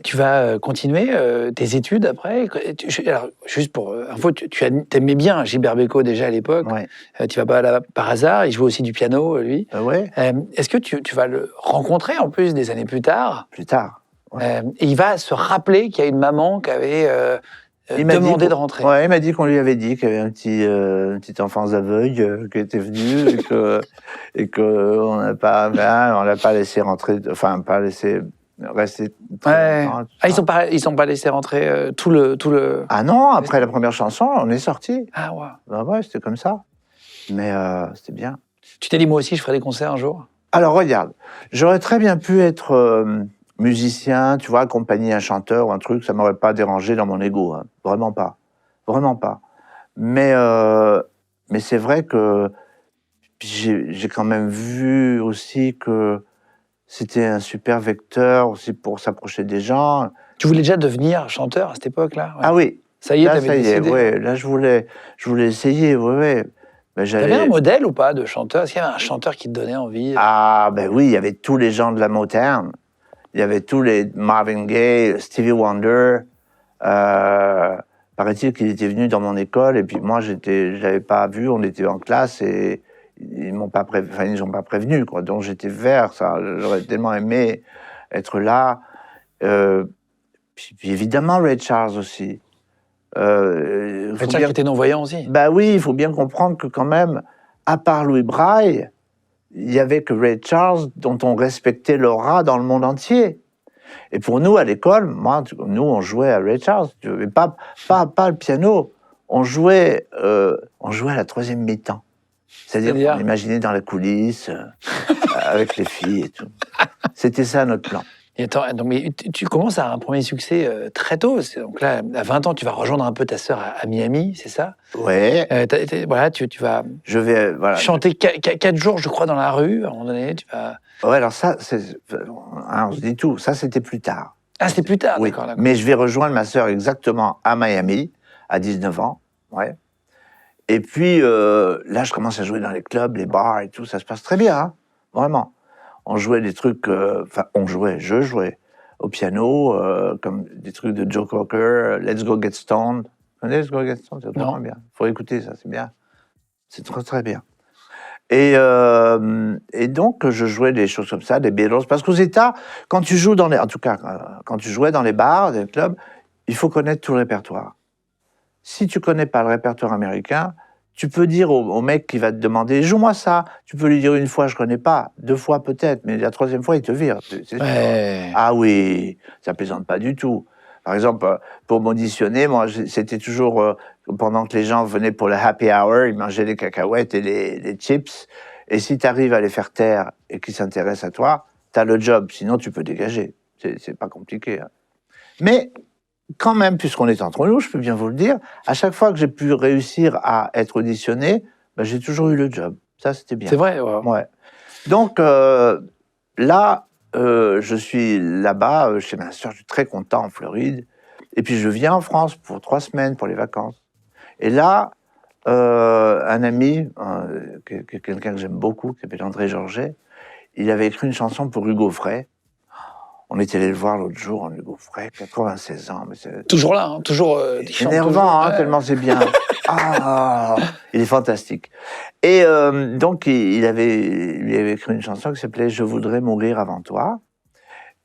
Tu vas continuer tes études après. Alors, juste pour info, tu aimais bien Gilbert Bécaud déjà à l'époque. Ouais. Tu vas pas là par hasard. Il jouait aussi du piano, lui. Ouais. Est-ce que tu vas le rencontrer en plus des années plus tard? Plus tard. Ouais. Et il va se rappeler qu'il y a une maman qui avait demander de rentrer. Ouais, il m'a dit qu'on lui avait dit qu'il y avait une petite enfance aveugle qui était venue et que on l'a pas laissé rentrer, enfin pas laissé rester très longtemps. Ils sont pas laissés rentrer tout le. Ah non, après la première chanson, on est sorti. Ah ouais. Bah ouais, c'était comme ça. Mais c'était bien. Tu t'es dit, moi aussi, je ferai des concerts un jour? Alors regarde, j'aurais très bien pu être musicien, tu vois, accompagner un chanteur ou un truc, ça m'aurait pas dérangé dans mon ego, hein. Vraiment pas, vraiment pas. Mais c'est vrai que j'ai quand même vu aussi que c'était un super vecteur aussi pour s'approcher des gens. Tu voulais déjà devenir chanteur à cette époque-là? Ouais. Ah oui. Ça y est, là, t'avais ça y est, décidé. ouais. Là, je voulais essayer, ouais. Ben, T'avais un modèle ou pas de chanteur? Est-ce qu'il y avait un chanteur qui te donnait envie? Ah, ben oui, il y avait tous les gens de la Motown. Il y avait tous les Marvin Gaye, Stevie Wonder. Paraît-il qu'il était venu dans mon école et puis moi, je l'avais pas vu, on était en classe et ils m'ont pas prévenu, quoi. Donc j'étais vert, ça. J'aurais tellement aimé être là. Puis évidemment, Ray Charles aussi. Ray Charles qui était non-voyant aussi. Bah oui, il faut bien comprendre que quand même, à part Louis Braille, il y avait que Ray Charles dont on respectait l'aura dans le monde entier. Et pour nous, à l'école, nous, on jouait à Ray Charles, mais pas le piano. On jouait à la troisième mi-temps. C'est-à-dire qu'on imaginait dans la coulisse, avec les filles et tout. C'était ça notre plan. Et attends, mais tu commences à avoir un premier succès très tôt. Donc là, à 20 ans, tu vas rejoindre un peu ta sœur à Miami, c'est ça? Ouais. Voilà, tu vas chanter 4 jours, je crois, dans la rue, à un moment donné. Tu vas... Ouais, alors ça, on se dit tout. Ça, c'était plus tard. Ah, c'était plus tard, oui. D'accord. Mais je vais rejoindre ma sœur exactement à Miami, à 19 ans. Ouais. Et puis, là, je commence à jouer dans les clubs, les bars et tout. Ça se passe très bien, hein, vraiment. On jouait des trucs... je jouais au piano, comme des trucs de Joe Cocker, Let's Go Get Stoned. Vous connaissez Let's Go Get Stoned? C'est vraiment bien. Il faut écouter ça, c'est bien. C'est très, très bien. Et donc, je jouais des choses comme ça, des Beatles. Parce qu'aux États, quand tu joues quand tu jouais dans les bars, dans les clubs, il faut connaître tout le répertoire. Si tu connais pas le répertoire américain, tu peux dire au mec qui va te demander « Joue-moi ça ». Tu peux lui dire une fois « Je connais pas », 2 fois peut-être, mais la 3e fois, il te vire. Ah oui, ça plaisante pas du tout. Par exemple, pour m'auditionner, moi, c'était toujours... pendant que les gens venaient pour le happy hour, ils mangeaient les cacahuètes et les chips. Et si tu arrives à les faire taire et qu'ils s'intéressent à toi, tu as le job. Sinon, tu peux dégager. C'est pas compliqué. Hein. Mais quand même, puisqu'on est entre nous, je peux bien vous le dire, à chaque fois que j'ai pu réussir à être auditionné, ben, j'ai toujours eu le job. Ça, c'était bien. C'est vrai, ouais. Donc, là, je suis là-bas, chez ma soeur, je suis très content en Floride. Et puis, je viens en France pour 3 semaines pour les vacances. Et là, un ami, quelqu'un que j'aime beaucoup, qui s'appelle André Georget, il avait écrit une chanson pour Hugo Frey. On était allé le voir l'autre jour, Hugo Frey, 96 ans. Mais toujours là, hein, toujours... énervant, hein, tellement c'est bien. Il est fantastique. Et donc, lui avait écrit une chanson qui s'appelait « Je voudrais mourir avant toi ».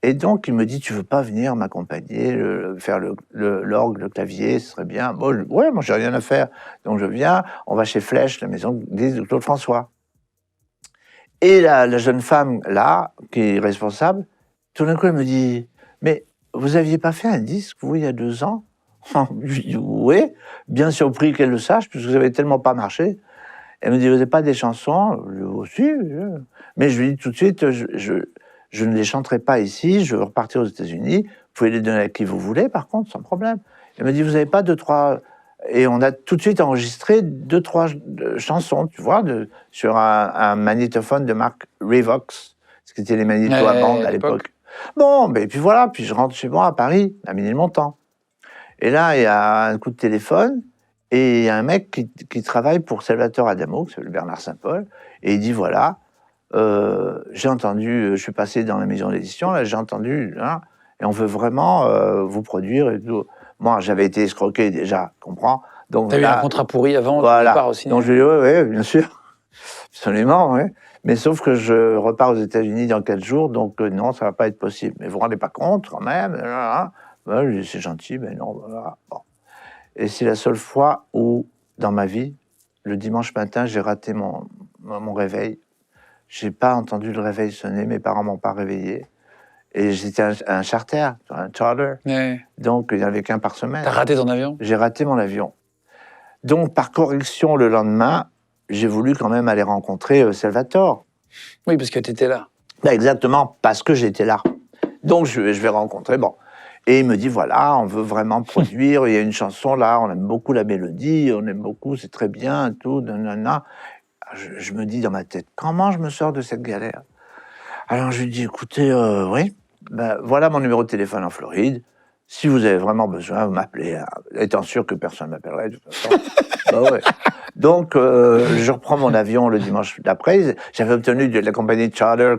Et donc, il me dit, tu veux pas venir m'accompagner, faire l'orgue, le clavier, ce serait bien. Bon, ouais, moi, j'ai rien à faire. Donc, je viens, on va chez Flèche, la maison de Claude François. Et la jeune femme, là, qui est responsable, tout d'un coup, elle me dit, mais vous aviez pas fait un disque, vous, il y a 2 ans? Je dis, oui, bien surpris qu'elle le sache, puisque vous avez tellement pas marché. Elle me dit, vous n'avez pas des chansons? Je dis, aussi. Mais je lui dis tout de suite, je ne les chanterai pas ici, je veux repartir aux États-Unis. Vous pouvez les donner à qui vous voulez, par contre, sans problème. Elle me dit, vous n'avez pas 2-3... Et on a tout de suite enregistré 2-3 chansons, tu vois, sur un magnétophone de marque Revox, ce qui était les magnétos à bande à l'époque. Bon, et puis voilà, puis je rentre chez moi à Paris, à Ménilmontant. Et là, il y a un coup de téléphone, et il y a un mec qui travaille pour Salvatore Adamo, qui s'appelle Bernard Saint-Paul, et il dit, voilà... j'ai entendu, je suis passé dans la maison d'édition, là, j'ai entendu, hein, et on veut vraiment vous produire et tout. Moi, j'avais été escroqué déjà, comprends? Donc t'as eu un contrat pourri avant, voilà. Tu pars aussi. Donc je lui ai dit, oui, bien sûr, absolument, oui. Mais sauf que je repars aux États-Unis dans 4 jours, donc non, ça va pas être possible. Mais vous vous rendez pas compte, quand même? Je lui ai dit, c'est gentil, mais non, voilà. Bon. Et c'est la seule fois où, dans ma vie, le dimanche matin, j'ai raté mon réveil. J'ai pas entendu le réveil sonner, mes parents m'ont pas réveillé. Et j'étais un charter, un charter. Ouais. Donc, il n'y en avait qu'un par semaine. T'as raté ton avion? J'ai raté mon avion. Donc, par correction, le lendemain, j'ai voulu quand même aller rencontrer Salvatore. Oui, parce que t'étais là. Ben, exactement, parce que j'étais là. Donc, je vais rencontrer, bon. Et il me dit, voilà, on veut vraiment produire, il y a une chanson là, on aime beaucoup la mélodie, on aime beaucoup, c'est très bien, tout, nanana. Je me dis dans ma tête, comment je me sors de cette galère? Alors, je lui dis, écoutez, oui, ben, voilà mon numéro de téléphone en Floride. Si vous avez vraiment besoin, vous m'appelez, hein, étant sûr que personne ne m'appellerait, de toute façon. Ben ouais. Donc, je reprends mon avion le dimanche d'après. J'avais obtenu de la compagnie de charter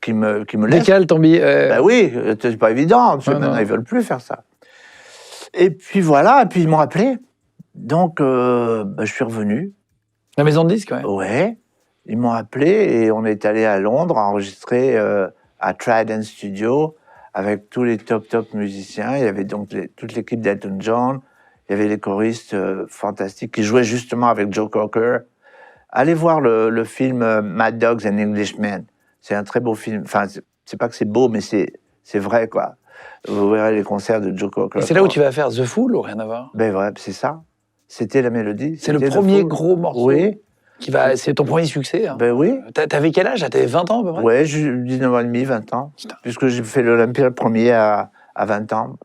qui me laisse. Décale ton billet. Ben oui, c'est pas évident. Maintenant, non. ils veulent plus faire ça. Et puis voilà, et puis ils m'ont appelé. Donc, ben, je suis revenu. La maison de disques, ouais. Ouais. Ils m'ont appelé et on est allé à Londres enregistrer à Trident Studio avec tous les top musiciens. Il y avait donc toute l'équipe d'Elton John. Il y avait les choristes fantastiques qui jouaient justement avec Joe Cocker. Allez voir le film Mad Dogs and Englishmen. C'est un très beau film. Enfin, c'est pas que c'est beau, mais c'est vrai, quoi. Vous verrez les concerts de Joe Cocker. Et c'est là où tu vas faire The Fool ou rien à voir? Ben ouais, c'est ça. C'était la mélodie. C'est le c'était premier Fool. gros morceau. Oui. C'est ton premier succès. Hein. Ben oui. T'avais quel âge? T'avais 20 ans à peu près? Ouais, 19 ans et demi, 20 ans. Putain. Puisque j'ai fait l'Olympia le premier à 20 ans.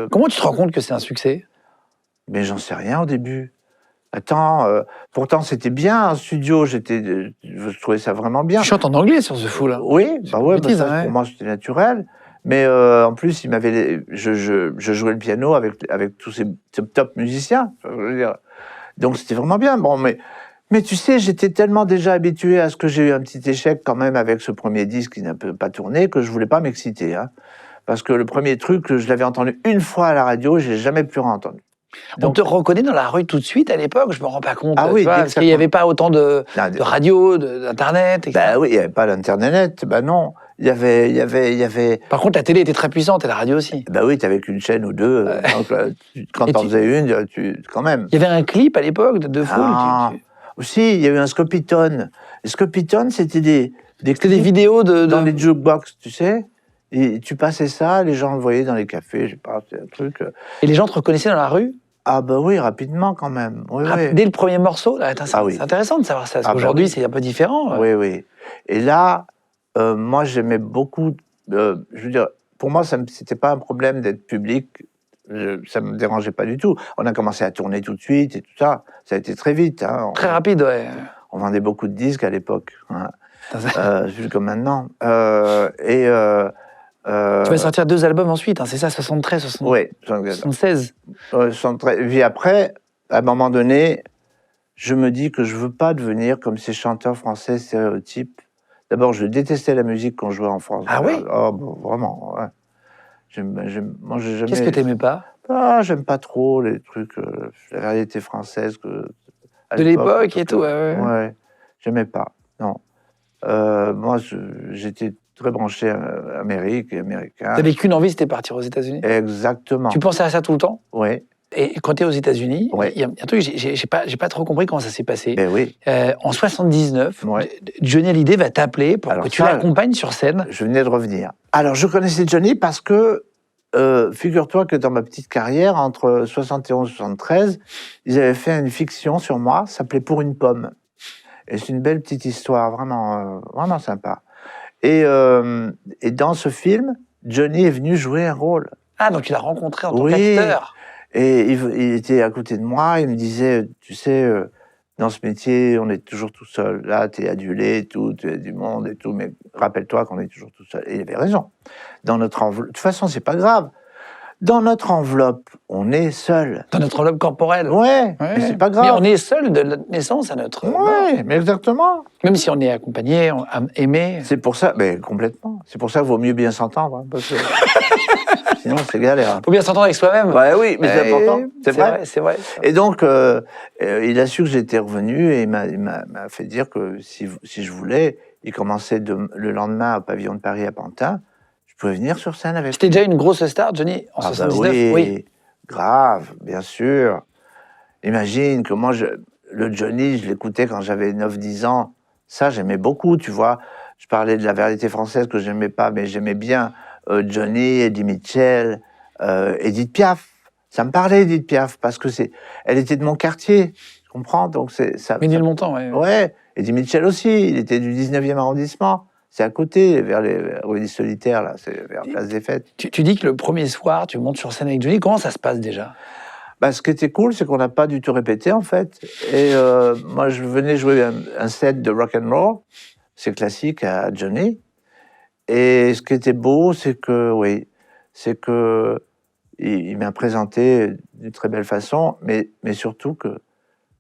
Comment tu te rends compte que c'est un succès? Mais j'en sais rien au début. Attends, pourtant c'était bien en studio, je trouvais ça vraiment bien. Tu chantes en anglais sur The Fool. Hein. Oui, bah ouais, bêtise, ça, hein, pour moi c'était naturel. Mais en plus, je jouais le piano avec tous ces top musiciens. Je veux dire. Donc c'était vraiment bien. Bon, mais tu sais, j'étais tellement déjà habitué à ce que j'ai eu un petit échec quand même avec ce premier disque qui n'a pas tourné que je voulais pas m'exciter. Hein. Parce que le premier truc, je l'avais entendu une fois à la radio, j'ai jamais plus entendu. On te reconnaît dans la rue tout de suite à l'époque, je me rends pas compte. Ah oui, parce qu'il n'y avait pas autant de radio, d'internet, etc. Ben oui, il n'y avait pas l'internet, ben non. Il y avait. Par contre, la télé était très puissante et la radio aussi. Ben oui, t'avais qu'une chaîne ou deux. Donc, quand t'en faisais une, quand même. Il y avait un clip à l'époque de Fool. Aussi, il y avait un Scopitone. Les Scopitone, c'était des vidéos dans les jukebox, tu sais. Et tu passais ça, les gens le voyaient dans les cafés, je sais pas, c'est un truc. Et les gens te reconnaissaient dans la rue? Ah ben oui, rapidement quand même. Oui, oui. Dès le premier morceau, oui. C'est intéressant de savoir ça, parce qu'aujourd'hui c'est un peu différent. Oui, oui. Et là, moi j'aimais beaucoup, je veux dire, pour moi c'était pas un problème d'être public, ça me dérangeait pas du tout. On a commencé à tourner tout de suite et tout ça, ça a été très vite. Hein. Très rapide, ouais. On vendait beaucoup de disques à l'époque, hein. Vu comme maintenant. Tu vas sortir 2 albums ensuite, hein, c'est ça, 73, 76. 73. Puis après, à un moment donné, je me dis que je veux pas devenir comme ces chanteurs français stéréotypes. D'abord, je détestais la musique qu'on jouait en France. Ah oui? Oh, bon, vraiment, ouais. Moi, j'ai jamais... Qu'est-ce que t'aimais pas? Ah, j'aime pas trop les trucs, la variété française de l'époque et tout, ouais. Ouais, j'aimais pas, non. Moi, j'étais très branché Amérique et américain. T'avais qu'une envie, c'était partir aux États-Unis? Exactement. Tu pensais à ça tout le temps? Oui. Et quand tu es aux États-Unis, ouais. il y a un truc, j'ai pas trop compris comment ça s'est passé. Ben oui. En 79, ouais. Johnny Hallyday va t'appeler pour que tu l'accompagnes sur scène. Je venais de revenir. Alors, je connaissais Johnny parce que, figure-toi que dans ma petite carrière, entre 71 et 73, ils avaient fait une fiction sur moi, ça s'appelait Pour une pomme. Et c'est une belle petite histoire, vraiment, vraiment sympa. Et dans ce film, Johnny est venu jouer un rôle. Ah, donc tu l'as rencontré en tant qu'acteur. Et il était à côté de moi, il me disait, tu sais, dans ce métier, on est toujours tout seul. Là, t'es adulé, tout, tu as du monde et tout, mais rappelle-toi qu'on est toujours tout seul. Et il avait raison. Dans notre enveloppe, de toute façon, c'est pas grave. Dans notre enveloppe, on est seul. Dans notre enveloppe corporelle. Ouais, mais c'est pas grave. Mais on est seul de notre naissance à notre mort. Mais exactement. Même si on est accompagné, aimé. C'est pour ça, mais complètement. C'est pour ça qu'il vaut mieux bien s'entendre, hein, parce que sinon c'est galère. Faut bien s'entendre avec soi-même. Ouais, oui, mais c'est important. C'est vrai. C'est vrai. Et donc, il a su que j'étais revenu et il m'a fait dire que si je voulais, il commençait le lendemain au Pavillon de Paris à Pantin. Je pouvais venir sur scène avec lui. C'était déjà une grosse star, Johnny, en 79. Oui. grave, bien sûr. Imagine que moi, le Johnny, je l'écoutais quand j'avais 9-10 ans. Ça, j'aimais beaucoup, tu vois. Je parlais de la variété française que j'aimais pas, mais j'aimais bien Johnny, Eddie Mitchell, Edith Piaf. Ça me parlait, Edith Piaf, parce que elle était de mon quartier, tu comprends? Donc Ménilmontant, ouais. Ouais, Eddie Mitchell aussi, il était du 19e arrondissement. C'est à côté, vers les rues des Solitaires, là, c'est vers Place des Fêtes. Tu dis que le premier soir, tu montes sur scène avec Johnny. Comment ça se passe déjà? Bah, ce qui était cool, c'est qu'on n'a pas du tout répété, en fait. Et moi, je venais jouer un set de rock and roll, c'est classique à Johnny. Et ce qui était beau, c'est que, oui, c'est que il m'a présenté d'une très belle façon, mais surtout que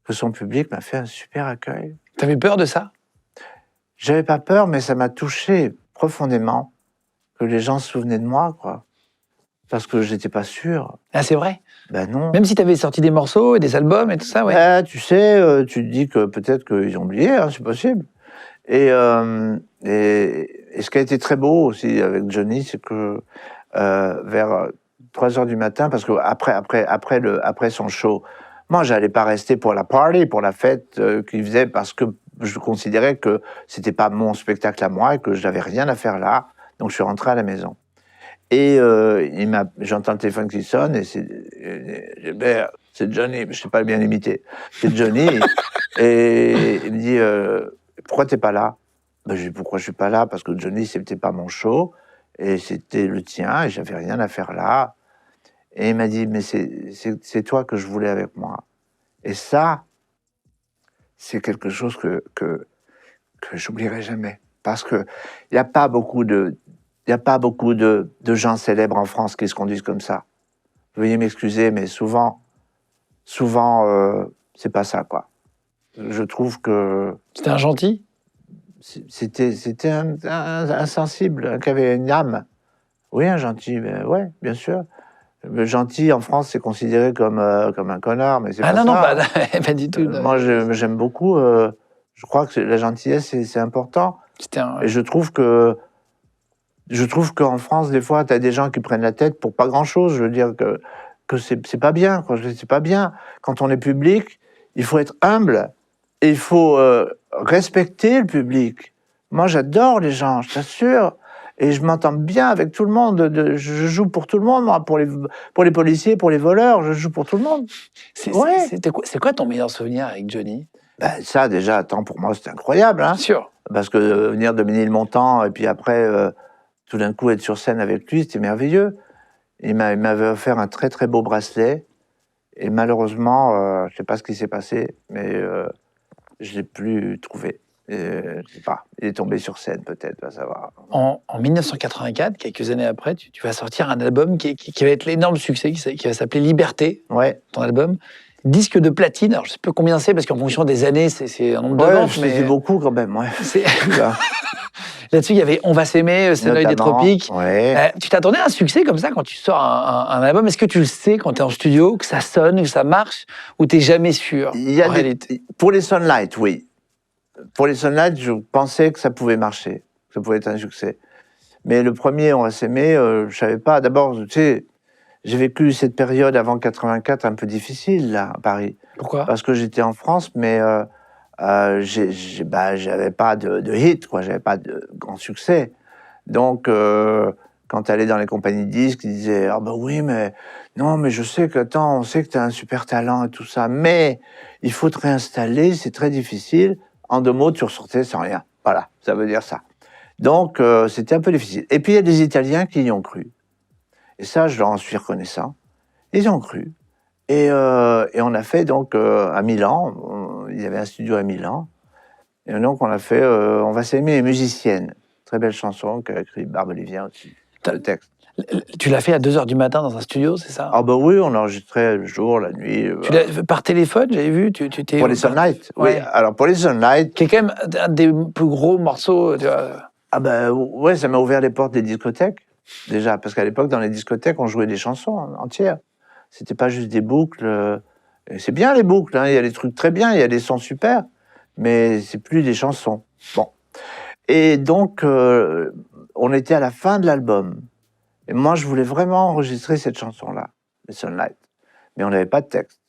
son public m'a fait un super accueil. T'avais peur de ça? J'avais pas peur, mais ça m'a touché profondément que les gens se souvenaient de moi, quoi. Parce que j'étais pas sûr. Ah, c'est vrai? Ben non. Même si t'avais sorti des morceaux et des albums et tout ça, ouais. Ben, tu sais, tu te dis que peut-être qu'ils ont oublié, hein, c'est possible. Et ce qui a été très beau aussi avec Johnny, c'est que vers 3 heures du matin, parce que après son show, moi, j'allais pas rester pour la party, pour la fête qu'il faisait, parce que je considérais que c'était pas mon spectacle à moi et que je n'avais rien à faire là. Donc, je suis rentré à la maison. Et j'entends le téléphone qui sonne et c'est Gilbert, c'est Johnny, je sais pas bien imiter. C'est Johnny. Et il me dit pourquoi t'es pas là? Ben, je dis pourquoi je suis pas là? Parce que Johnny, c'était pas mon show et c'était le tien et j'avais rien à faire là. Et il m'a dit mais c'est toi que je voulais avec moi. Et ça, c'est quelque chose que j'oublierai jamais. Parce que il n'y a pas beaucoup de gens célèbres en France qui se conduisent comme ça. Veuillez m'excuser, mais souvent, c'est pas ça, quoi. Je trouve que... C'était un gentil? C'était un sensible, qui avait une âme. Oui, un gentil, mais ouais, bien sûr. Le gentil, en France, c'est considéré comme un connard, mais c'est pas ça. Ah non, pas du tout. Moi, j'aime beaucoup... je crois que la gentillesse, c'est important. Et je trouve qu'en France, des fois, tu as des gens qui prennent la tête pour pas grand-chose. Je veux dire que c'est pas bien. C'est pas bien. Quand on est public, il faut être humble et il faut respecter le public. Moi, j'adore les gens, je t'assure. Et je m'entends bien avec tout le monde. Je joue pour tout le monde, moi, pour les policiers, pour les voleurs. Je joue pour tout le monde. C'est quoi ton meilleur souvenir avec Johnny? Ben, ça, déjà, attends, pour moi, c'était incroyable. Hein, bien sûr. Parce que venir de Ménilmontant et puis après... tout d'un coup, être sur scène avec lui, c'était merveilleux. Il m'avait offert un très très beau bracelet. Et malheureusement, je ne sais pas ce qui s'est passé, mais je ne l'ai plus trouvé. Je ne sais pas. Il est tombé sur scène, peut-être, va savoir. En 1984, quelques années après, tu vas sortir un album qui va être l'énorme succès, qui va s'appeler Liberté, ouais. Ton album. Disque de platine, alors je ne sais pas combien c'est, parce qu'en fonction des années, c'est un nombre de ventes. Mais c'est beaucoup quand même, ouais. Là-dessus, il y avait On va s'aimer, C'est l'œil des tropiques. Ouais. Tu t'attendais à un succès comme ça quand tu sors un album? Est-ce que tu le sais quand tu es en studio, que ça sonne, que ça marche, ou tu n'es jamais sûr? Pour les Sunlight, oui. Pour les Sunlight, je pensais que ça pouvait marcher, que ça pouvait être un succès. Mais le premier, On va s'aimer, je ne savais pas. D'abord, tu sais, j'ai vécu cette période avant 84 un peu difficile, là, à Paris. Pourquoi? Parce que j'étais en France, mais j'avais pas de hit, quoi. J'avais pas de grand succès. Donc, quand tu allais dans les compagnies de disques, ils disaient « Ah ben oui, mais non, mais je sais que, attends, on sait que tu as un super talent et tout ça, mais il faut te réinstaller, c'est très difficile. » En 2 mots, tu ressortais sans rien. Voilà, ça veut dire ça. Donc, c'était un peu difficile. Et puis, il y a des Italiens qui y ont cru. Et ça, je leur en suis reconnaissant. Ils y ont cru. Et on a fait donc à Milan, il y avait un studio à Milan, et donc on a fait On va s'aimer, musicienne. Très belle chanson qu'a écrit Barbelivien aussi, le texte. Tu l'as fait à 2h du matin dans un studio, c'est ça? Ah bah oui, on enregistrait le jour, la nuit. Tu l'as fait par téléphone, j'avais vu. Pour les Sunlight, oui. Alors pour les Sunlight... Qui est quand même un des plus gros morceaux. Tu vois. Ah bah ouais, ça m'a ouvert les portes des discothèques, déjà, parce qu'à l'époque, dans les discothèques, on jouait des chansons entières. C'était pas juste des boucles. C'est bien les boucles, hein. Il y a des trucs très bien, il y a des sons super, mais c'est plus des chansons. Bon. Et donc, on était à la fin de l'album. Et moi, je voulais vraiment enregistrer cette chanson-là, les Sunlight. mais on n'avait pas de texte.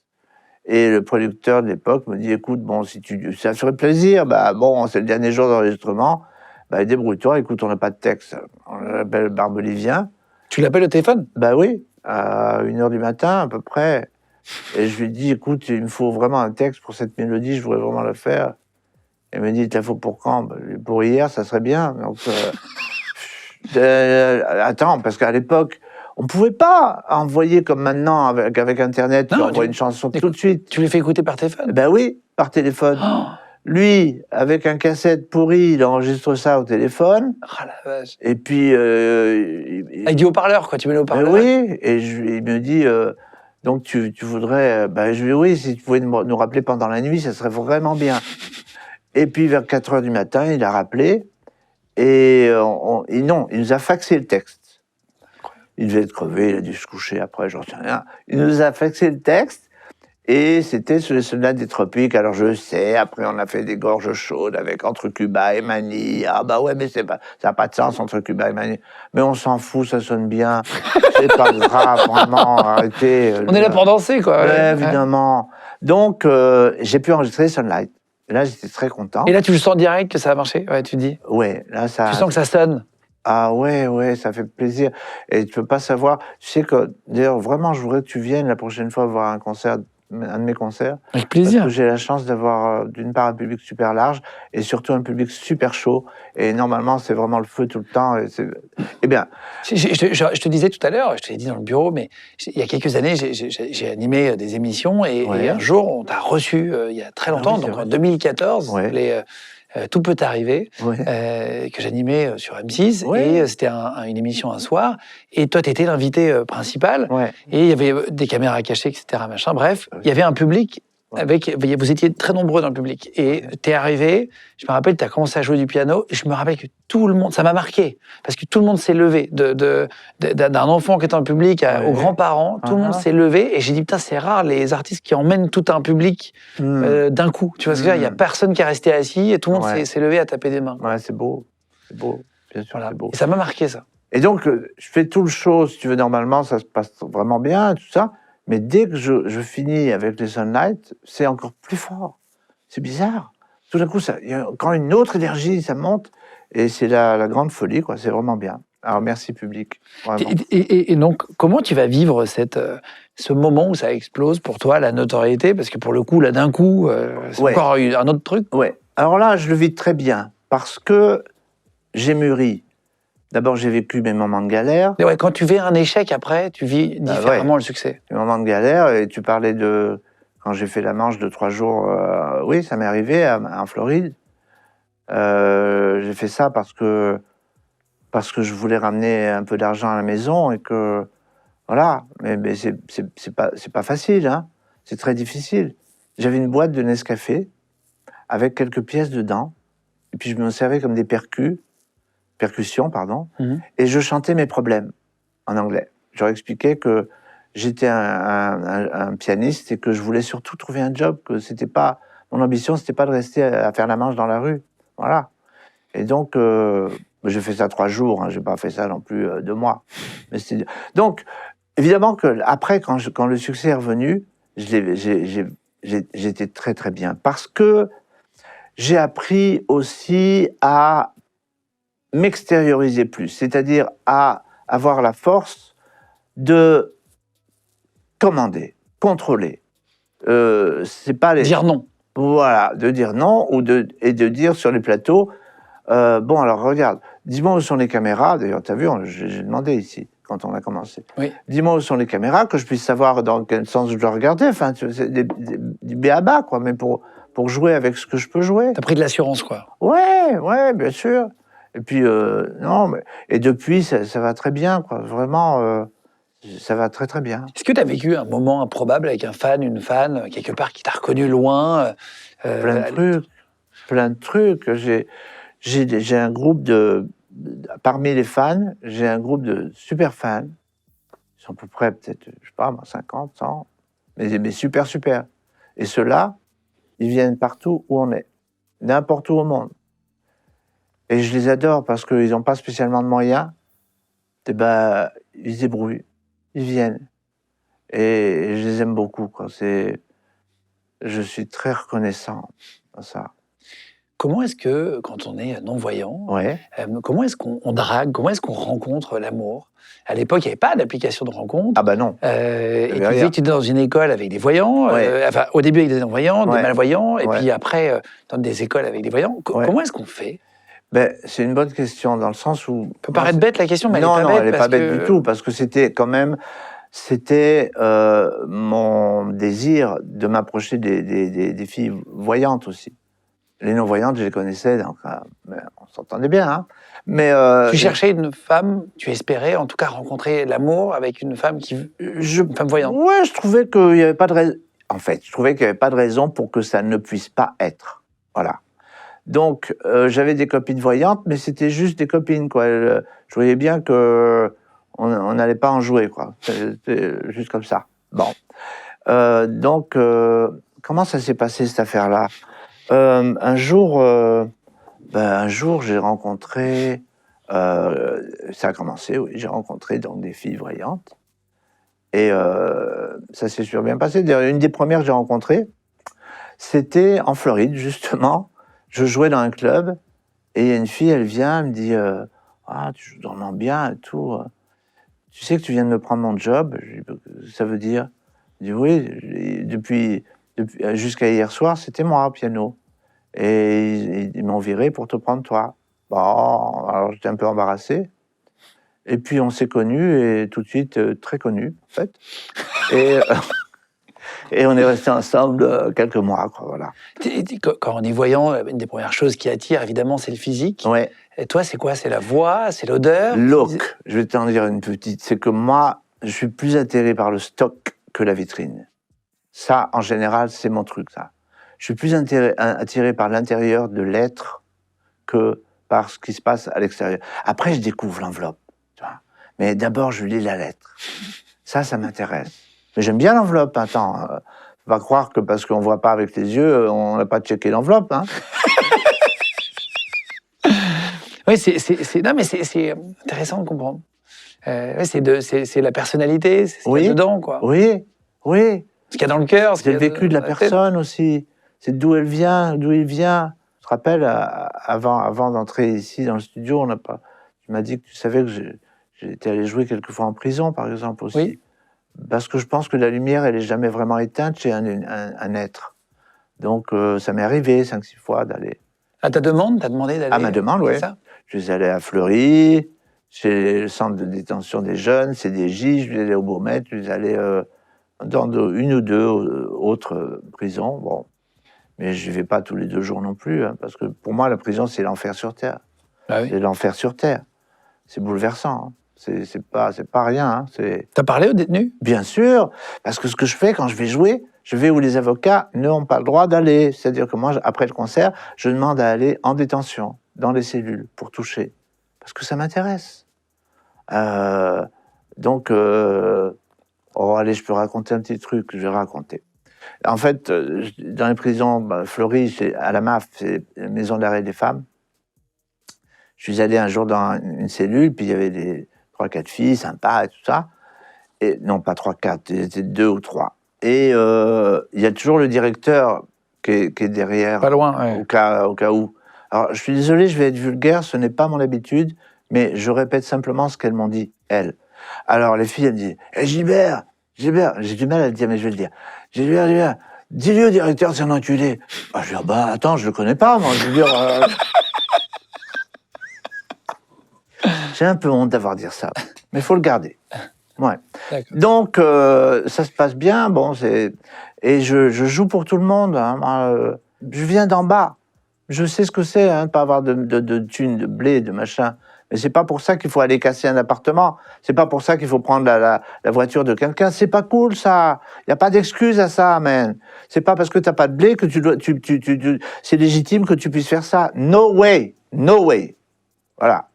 Et le producteur de l'époque me dit, écoute, bon, si ça ferait plaisir, bah bon, c'est le dernier jour d'enregistrement, bah débrouille-toi, écoute, on n'a pas de texte. On l'appelle Barbelivien. Tu l'appelles au téléphone? Bah oui, à 1h du matin à peu près. Et je lui dis, écoute, il me faut vraiment un texte pour cette mélodie, je voudrais vraiment le faire. Il me dit, il te la faut pour quand? Bah, pour hier, ça serait bien. Donc, attends, parce qu'à l'époque, on ne pouvait pas envoyer comme maintenant avec Internet, tu envoies une chanson tout de suite. Tu les fais écouter par téléphone? Ben oui, par téléphone. Oh. Lui, avec un cassette pourri, il enregistre ça au téléphone. Ah la vache. Et puis... avec du haut-parleur, quoi, tu mets le haut-parleur. Ben oui, et il me dit, donc tu voudrais... Ben je lui dis, oui, si tu pouvais nous rappeler pendant la nuit, ça serait vraiment bien. Et puis vers 4h du matin, il a rappelé, et non, il nous a faxé le texte. Il devait être crevé, il a dû se coucher après, j'en sais rien. Il nous a faxé le texte, et c'était sur les soldats des tropiques. Alors je sais, après on a fait des gorges chaudes avec entre Cuba et Manille. Ah bah ouais, mais ça n'a pas de sens entre Cuba et Manille. Mais on s'en fout, ça sonne bien. C'est pas grave, vraiment, arrêtez. On est là pour danser, quoi. Ouais, évidemment. Donc j'ai pu enregistrer Sunlight. Et là j'étais très content. Et là tu le sens direct que ça a marché, ouais, tu dis. Ouais, là ça. Tu sens que ça sonne. Ah ouais, ça fait plaisir. Et tu peux pas savoir. Tu sais que, d'ailleurs, vraiment, je voudrais que tu viennes la prochaine fois voir un de mes concerts. Avec plaisir. Parce que j'ai la chance d'avoir, d'une part, un public super large et surtout un public super chaud. Et normalement, c'est vraiment le feu tout le temps. Eh bien. Je te disais tout à l'heure, je te l'ai dit dans le bureau, mais il y a quelques années, j'ai animé des émissions et un jour, on t'a reçu, il y a très longtemps, donc en 2014, Tout peut arriver, que j'animais sur M6, et c'était une émission un soir, et toi, tu étais l'invité principal, et il y avait des caméras cachées, etc., machin, bref, il y avait un public, vous étiez très nombreux dans le public, et t'es arrivé, je me rappelle, t'as commencé à jouer du piano, et je me rappelle que tout le monde, ça m'a marqué, parce que tout le monde s'est levé, d'un enfant qui est dans le public aux grands-parents, tout le monde s'est levé, et j'ai dit, putain, c'est rare les artistes qui emmènent tout un public d'un coup, tu vois ce que je veux dire, il y a personne qui est resté assis, et tout le monde s'est levé à taper des mains. Ouais, c'est beau, bien sûr, c'est beau. Et ça m'a marqué, ça. Et donc, je fais tout le show, si tu veux, normalement, ça se passe vraiment bien, tout ça. Mais dès que je finis avec les Sunlight, c'est encore plus fort. C'est bizarre. Tout d'un coup, il y a encore une autre énergie, ça monte. Et c'est la grande folie, quoi. C'est vraiment bien. Alors, merci, public. Et donc, comment tu vas vivre ce moment où ça explose pour toi, la notoriété? Parce que pour le coup, là, d'un coup, c'est encore un autre truc. Ouais. Alors là, je le vis très bien. Parce que j'ai mûri. D'abord, j'ai vécu mes moments de galère. Et quand tu vis un échec, après, tu vis différemment le succès. Les moments de galère, et tu parlais de... Quand j'ai fait la Manche de 3 jours, oui, ça m'est arrivé en Floride. J'ai fait ça parce que je voulais ramener un peu d'argent à la maison, et que... Voilà, mais c'est pas facile, hein. C'est très difficile. J'avais une boîte de Nescafé, avec quelques pièces dedans, et puis je me servais comme des percussions, et je chantais mes problèmes en anglais. Je leur expliquais que j'étais un pianiste et que je voulais surtout trouver un job, que c'était pas mon ambition, c'était pas de rester à faire la manche dans la rue, voilà. Et donc j'ai fait ça 3 jours, hein, j'ai pas fait ça non plus 2 mois. Mais donc évidemment que après, quand le succès est revenu, j'étais très très bien, parce que j'ai appris aussi à m'extérioriser plus, c'est-à-dire à avoir la force de commander, contrôler. C'est pas dire non. Voilà, de dire non, et de dire sur les plateaux, bon alors regarde, dis-moi où sont les caméras, d'ailleurs tu as vu, j'ai demandé ici, quand on a commencé. Oui. Dis-moi où sont les caméras, que je puisse savoir dans quel sens je dois regarder, enfin, c'est du b.a.-ba, quoi, mais pour jouer avec ce que je peux jouer. T'as pris de l'assurance, quoi. Ouais, bien sûr. Et puis, non, mais... Et depuis, ça va très bien, quoi. Vraiment, ça va très, très bien. Est-ce que tu as vécu un moment improbable avec un fan, une fan, quelque part, qui t'a reconnu loin Plein de trucs. J'ai un groupe parmi les fans, j'ai un groupe de super fans. Ils sont à peu près, peut-être, je sais pas, 50, 100. Mais super. Et ceux-là, ils viennent partout où on est. N'importe où au monde. Et je les adore parce qu'ils n'ont pas spécialement de moyens. Et ben, ils se débrouillent. Ils viennent. Et je les aime beaucoup, quoi. Je suis très reconnaissant à ça. Comment est-ce que, quand on est non-voyant, Ouais. comment est-ce qu'on drague, comment est-ce qu'on rencontre l'amour? À l'époque, il n'y avait pas d'application de rencontre. Ah bah non. Et tu avait disais rien. que tu étais dans une école avec des voyants, Ouais. enfin au début avec des non-voyants, des Ouais. malvoyants, et Ouais. puis après dans des écoles avec des voyants. Ouais. Comment est-ce qu'on fait? Ben, c'est une bonne question, dans le sens où... Ça peut paraître bête la question, mais non, elle non, est elle n'est pas pas bête. bête du tout, parce que c'était quand même... C'était mon désir de m'approcher des filles voyantes aussi. Les non-voyantes, je les connaissais, donc on s'entendait bien. Hein. Mais, Tu cherchais une femme, tu espérais en tout cas rencontrer l'amour avec une femme une femme voyante. Ouais, je trouvais qu'il n'y avait pas de raison. En fait, je trouvais qu'il n'y avait pas de raison pour que ça ne puisse pas être. Voilà. Donc, j'avais des copines voyantes, mais c'était juste des copines, quoi. Je voyais bien que on n'allait pas en jouer, quoi. C'était juste comme ça. Bon. Donc, comment ça s'est passé, cette affaire-là? Un jour, j'ai rencontré... ça a commencé, oui. J'ai rencontré donc des filles voyantes. Et ça s'est super bien passé. D'ailleurs, une des premières que j'ai rencontrées, c'était en Floride, justement. Je jouais dans un club, et il y a une fille, elle vient, elle me dit « Ah, tu joues vraiment bien et tout. Tu sais que tu viens de me prendre mon job ?» Je dis, ça veut dire? Je dis « Oui, depuis jusqu'à hier soir, c'était moi au piano. Et ils m'ont viré pour te prendre toi. » Bon, alors j'étais un peu embarrassé. Et puis on s'est connus, et tout de suite, très connus, en fait. Et on est restés ensemble quelques mois, quoi, voilà. Quand on est voyant, une des premières choses qui attire, évidemment, c'est le physique. Ouais. Et toi, c'est quoi? C'est la voix? C'est l'odeur? Look, je vais t'en dire une petite. C'est que moi, je suis plus attiré par le stock que la vitrine. Ça, en général, c'est mon truc, ça. Je suis plus attiré par l'intérieur de l'être que par ce qui se passe à l'extérieur. Après, je découvre l'enveloppe, tu vois. Mais d'abord, je lis la lettre. Ça m'intéresse. Mais j'aime bien l'enveloppe. Attends, faut pas croire que parce qu'on voit pas avec les yeux, on n'a pas checké l'enveloppe, hein. Oui, non, mais c'est intéressant de comprendre. C'est la personnalité, c'est ce qu'il y a dedans, quoi. Oui, oui. Ce qu'il y a dans le cœur. C'est le vécu de la personne aussi. C'est d'où elle vient, d'où il vient. Je te rappelle, avant d'entrer ici dans le studio, tu m'as dit que tu savais que j'étais allé jouer quelquefois en prison, par exemple, aussi. Oui. Parce que je pense que la lumière, elle n'est jamais vraiment éteinte chez un être. Donc, ça m'est arrivé 5-6 fois d'aller... À ta demande, t'as demandé d'aller... À ma demande, oui. Je suis allé à Fleury, chez le centre de détention des jeunes, CDJ, je suis allé au Bourmet, je suis allé dans une ou deux autres prisons. Bon. Mais je n'y vais pas tous les 2 jours non plus, hein, parce que pour moi, la prison, c'est l'enfer sur Terre. Ah oui. C'est l'enfer sur Terre. C'est bouleversant. Hein. C'est pas rien. Hein. T'as parlé aux détenus? Bien sûr, parce que ce que je fais quand je vais jouer, je vais où les avocats n'ont pas le droit d'aller. C'est-à-dire que moi, après le concert, je demande à aller en détention, dans les cellules, pour toucher. Parce que ça m'intéresse. Donc, allez, je peux raconter un petit truc, je vais raconter. En fait, dans les prisons, Fleury, c'est à la MAF, c'est la maison d'arrêt des femmes. Je suis allé un jour dans une cellule, puis il y avait des 3-4 filles sympas et tout ça. Et, non, pas 3-4, c'était 2 ou 3. Et il y a toujours le directeur qui est derrière. Pas loin, ouais. Au cas où. Alors, je suis désolé, je vais être vulgaire, ce n'est pas mon habitude, mais je répète simplement ce qu'elles m'ont dit, elles. Alors, les filles, elles me disent hey, Gilbert, j'ai du mal à le dire, mais je vais le dire. Gilbert, dis-lui au directeur, c'est un enculé. Je dis attends, je le connais pas, moi. Je veux dire. J'ai un peu honte d'avoir dit ça, mais il faut le garder. Ouais. Donc, ça se passe bien, bon, et je joue pour tout le monde. Hein. Moi, je viens d'en bas. Je sais ce que c'est, hein, de pas avoir de thunes, de blé, de machin. Mais c'est pas pour ça qu'il faut aller casser un appartement. C'est pas pour ça qu'il faut prendre la voiture de quelqu'un. C'est pas cool, ça. Il y a pas d'excuse à ça, man. C'est pas parce que t'as pas de blé que c'est légitime que tu puisses faire ça. No way. No way. Voilà.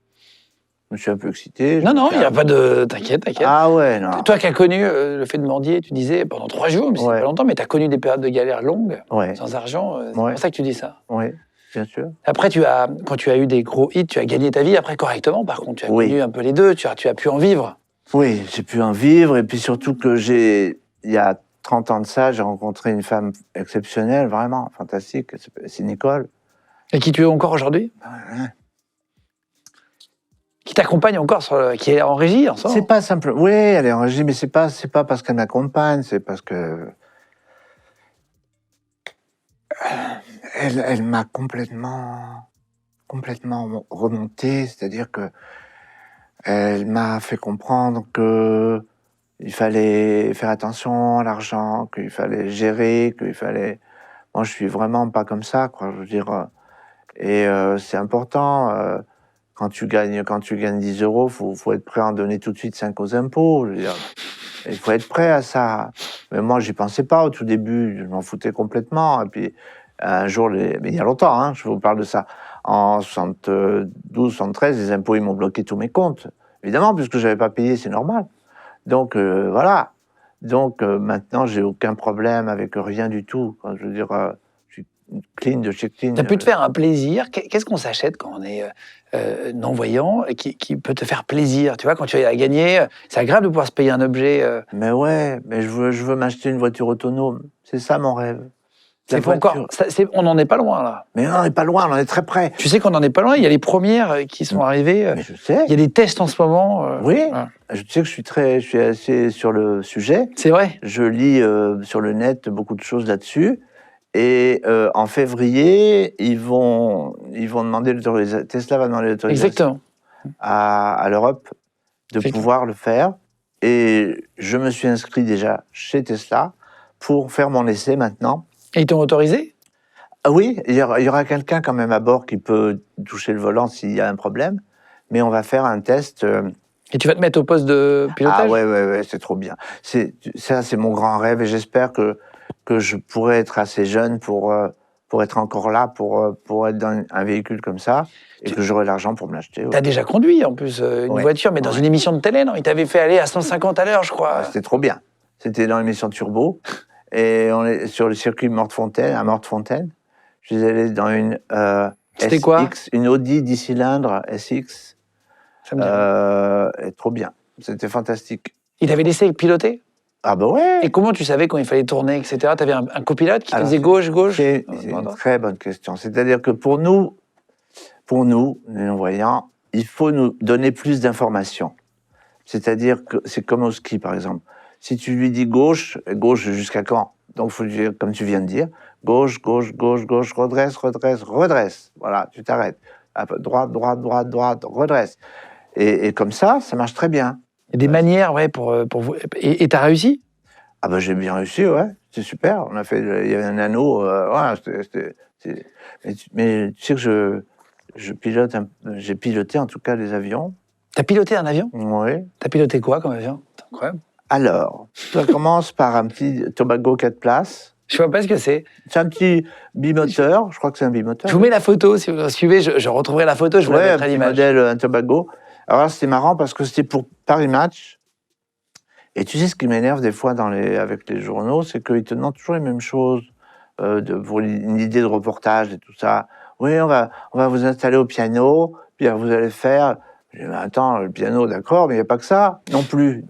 Je me suis un peu excité. Non, il n'y a pas de... T'inquiète. Ah ouais, non. Toi qui as connu le fait de mendier, tu disais, pendant 3 jours, mais c'est pas longtemps, mais tu as connu des périodes de galère longues, sans argent. C'est pour ça que tu dis ça. Oui, bien sûr. Après, quand tu as eu des gros hits, tu as gagné ta vie, après correctement, par contre. Tu as connu un peu les deux, tu as pu en vivre. Oui, j'ai pu en vivre, et puis surtout que j'ai il y a 30 ans de ça, j'ai rencontré une femme exceptionnelle, vraiment fantastique, c'est Nicole. Et qui tu es encore aujourd'hui? Ouais. Qui t'accompagne encore, qui est en régie ensemble? C'est pas simple. Oui, elle est en régie, mais c'est pas parce qu'elle m'accompagne, c'est parce que elle m'a complètement remonté, c'est-à-dire que elle m'a fait comprendre que il fallait faire attention à l'argent, qu'il fallait gérer, qu'il fallait. Moi, je suis vraiment pas comme ça, quoi. Je veux dire, c'est important. Quand tu gagnes 10 euros, faut être prêt à en donner tout de suite 5 aux impôts. Je veux dire, il faut être prêt à ça. Mais moi, j'y pensais pas au tout début. Je m'en foutais complètement. Et puis, un jour, mais il y a longtemps, hein, je vous parle de ça. En 72, 73, les impôts, ils m'ont bloqué tous mes comptes. Évidemment, puisque j'avais pas payé, c'est normal. Donc, voilà. Donc, maintenant, j'ai aucun problème avec rien du tout. Je veux dire, je suis clean de chez clean. Tu as pu te faire un plaisir. Qu'est-ce qu'on s'achète quand on est non-voyant et qui peut te faire plaisir? Tu vois, quand tu as gagné, c'est agréable de pouvoir se payer un objet. Mais ouais, mais je veux m'acheter une voiture autonome. C'est ça mon rêve. C'est pas encore. On n'en est pas loin, là. Mais on n'en est pas loin, on en est très près. Tu sais qu'on n'en est pas loin. Il y a les premières qui sont arrivées. Mais je sais. Il y a des tests en ce moment. Oui. Voilà. Je sais que je suis assez sur le sujet. C'est vrai. Je lis sur le net beaucoup de choses là-dessus. Et en février, ils vont demander l'autorisation. Tesla va demander l'autorisation. Exactement. À l'Europe de pouvoir le faire. Et je me suis inscrit déjà chez Tesla pour faire mon essai maintenant. Et ils t'ont autorisé? Ah oui, il y aura quelqu'un quand même à bord qui peut toucher le volant s'il y a un problème. Mais on va faire un test. Et tu vas te mettre au poste de pilotage? Ah ouais, c'est trop bien. Ça, c'est mon grand rêve et j'espère que je pourrai être assez jeune pour être encore là, pour être dans un véhicule comme ça et que j'aurai l'argent pour me l'acheter. Tu as déjà conduit en plus une voiture, mais dans une émission de télé, non? Il t'avait fait aller à 150 à l'heure, je crois. C'était trop bien. C'était dans l'émission Turbo et on est sur le circuit à Mortefontaine. Je suis allé dans une C'était quoi? Une Audi 10 cylindres SX. Ça me dit rien. Et trop bien. C'était fantastique. Il t'avait laissé piloter? Ah bah ouais. Et comment tu savais quand il fallait tourner, etc.? Tu avais un copilote qui te disait gauche? C'est une très bonne question. C'est-à-dire que pour nous, les non-voyants, il faut nous donner plus d'informations. C'est-à-dire que c'est comme au ski, par exemple. Si tu lui dis gauche jusqu'à quand? Donc, il faut lui dire, comme tu viens de dire, gauche, redresse. Voilà, tu t'arrêtes. Droite, redresse. Et comme ça marche très bien. Il y a des manières, ouais, pour vous. Et t'as réussi? Ah ben j'ai bien réussi, ouais. C'est super. Il y avait un anneau. Mais tu sais que j'ai piloté en tout cas les avions. T'as piloté un avion? Oui. T'as piloté quoi comme avion? C'est incroyable. Alors, ça commence par un petit Tobago 4 places. Je vois pas ce que c'est. C'est un petit bimoteur, je crois que c'est un bimoteur. Je vous mets la photo, si vous suivez, je retrouverai la photo, je vous la mettrai à l'image. Modèle, un Tobago. Alors là, c'était marrant parce que c'était pour Paris Match. Et tu sais, ce qui m'énerve des fois avec les journaux, c'est qu'ils te demandent toujours les mêmes choses pour une idée de reportage et tout ça. Oui, on va vous installer au piano, puis vous allez faire... Je dis, attends, le piano, d'accord, mais il n'y a pas que ça. Non plus.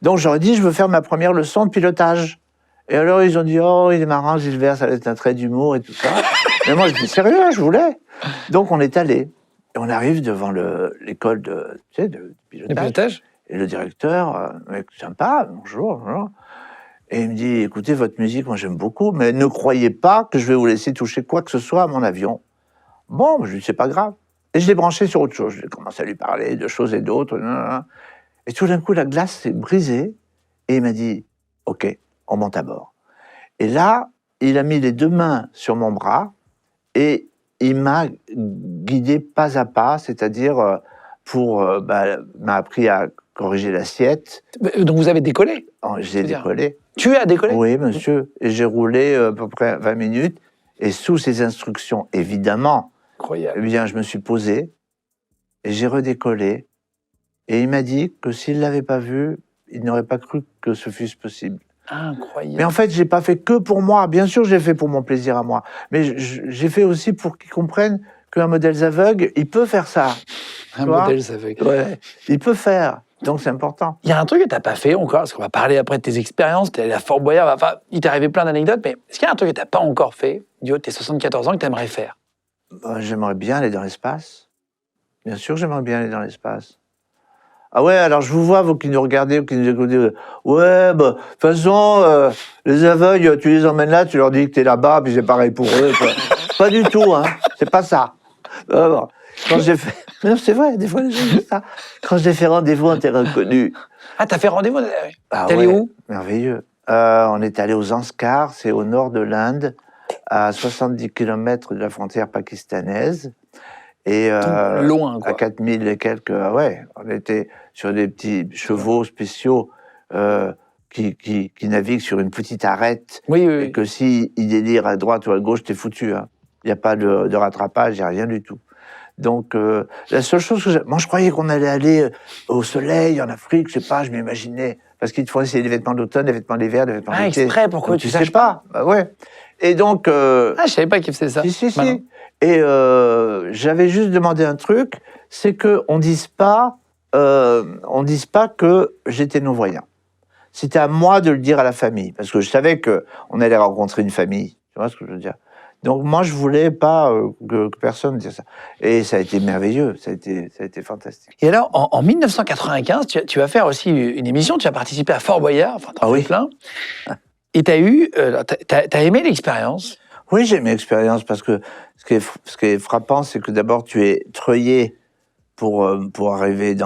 Donc j'aurais dit, je veux faire ma première leçon de pilotage. Et alors ils ont dit, oh, il est marrant, Gilbert, ça va être un trait d'humour et tout ça. Mais moi, je dis, sérieux, je voulais. Donc on est allé. Et on arrive devant l'école de pilotage. Et le directeur, mec sympa, bonjour. Et il me dit, écoutez, votre musique, moi j'aime beaucoup, mais ne croyez pas que je vais vous laisser toucher quoi que ce soit à mon avion. Bon, je lui dis, c'est pas grave. Et je l'ai branché sur autre chose. J'ai commencé à lui parler de choses et d'autres. Et tout d'un coup, la glace s'est brisée. Et il m'a dit, OK, on monte à bord. Et là, il a mis les 2 mains sur mon bras et il m'a guidé pas à pas, c'est-à-dire m'a appris à corriger l'assiette. Donc vous avez décollé? J'ai décollé. Tu as décollé? Oui, monsieur. Et j'ai roulé à peu près 20 minutes. Et sous ses instructions, évidemment, incroyable. Eh bien, je me suis posé et j'ai redécollé. Et il m'a dit que s'il ne l'avait pas vu, il n'aurait pas cru que ce fût possible. Incroyable. Mais en fait, je n'ai pas fait que pour moi. Bien sûr, j'ai fait pour mon plaisir à moi. Mais j'ai fait aussi pour qu'ils comprennent qu'un modèle aveugle, il peut faire ça. Un modèle aveugle. Ouais, il peut faire. Donc c'est important. Il y a un truc que tu n'as pas fait encore, parce qu'on va parler après de tes expériences, tu es allé à Fort Boyard, enfin, il t'est arrivé plein d'anecdotes, mais est-ce qu'il y a un truc que tu n'as pas encore fait, du haut de tes 74 ans, que tu aimerais faire? J'aimerais bien aller dans l'espace. Bien sûr, j'aimerais bien aller dans l'espace. Ah ouais, alors je vous vois, vous qui nous regardez, vous qui nous écoutez. Ouais, bah, de toute façon, les aveugles, tu les emmènes là, tu leur dis que t'es là-bas, puis c'est pareil pour eux. Quoi. Pas du tout, hein. C'est pas ça. Alors, quand j'ai fait... Non, c'est vrai, des fois, les gens disent ça. Quand j'ai fait rendez-vous en terrain connu. Ah, t'as fait rendez-vous? Ah T'es allé où? Merveilleux. On est allé aux Anskar, c'est au nord de l'Inde, à 70 km de la frontière pakistanaise. Et loin, quoi. À 4000 et quelques, ouais, on était sur des petits chevaux spéciaux qui naviguent sur une petite arête. Oui, oui, Et oui. que si ils délirent à droite ou à gauche, t'es foutu. Hein. Il n'y a pas de rattrapage, il n'y a rien du tout. Donc, la seule chose que moi, je croyais qu'on allait aller au soleil, en Afrique, je sais pas, je m'imaginais. Parce qu'ils te fournissaient des vêtements d'automne, des vêtements d'hiver, des vêtements d'été. Exprès, pourquoi donc, tu sais saches pas? Bah ouais. Et donc... Ah, je savais pas qu'ils faisaient ça. Si. Maintenant. Et j'avais juste demandé un truc, c'est qu'on dise pas que j'étais non-voyant. C'était à moi de le dire à la famille, parce que je savais qu'on allait rencontrer une famille. Tu vois ce que je veux dire? Donc moi, je voulais pas que personne dise ça. Et ça a été merveilleux, ça a été fantastique. Et alors, en 1995, tu vas faire aussi une émission, tu as participé à Fort Boyard, enfin, t'en fais plein. Et t'as aimé l'expérience? Oui, j'ai aimé l'expérience parce que ce qui est frappant, c'est que d'abord tu es treuillé pour arriver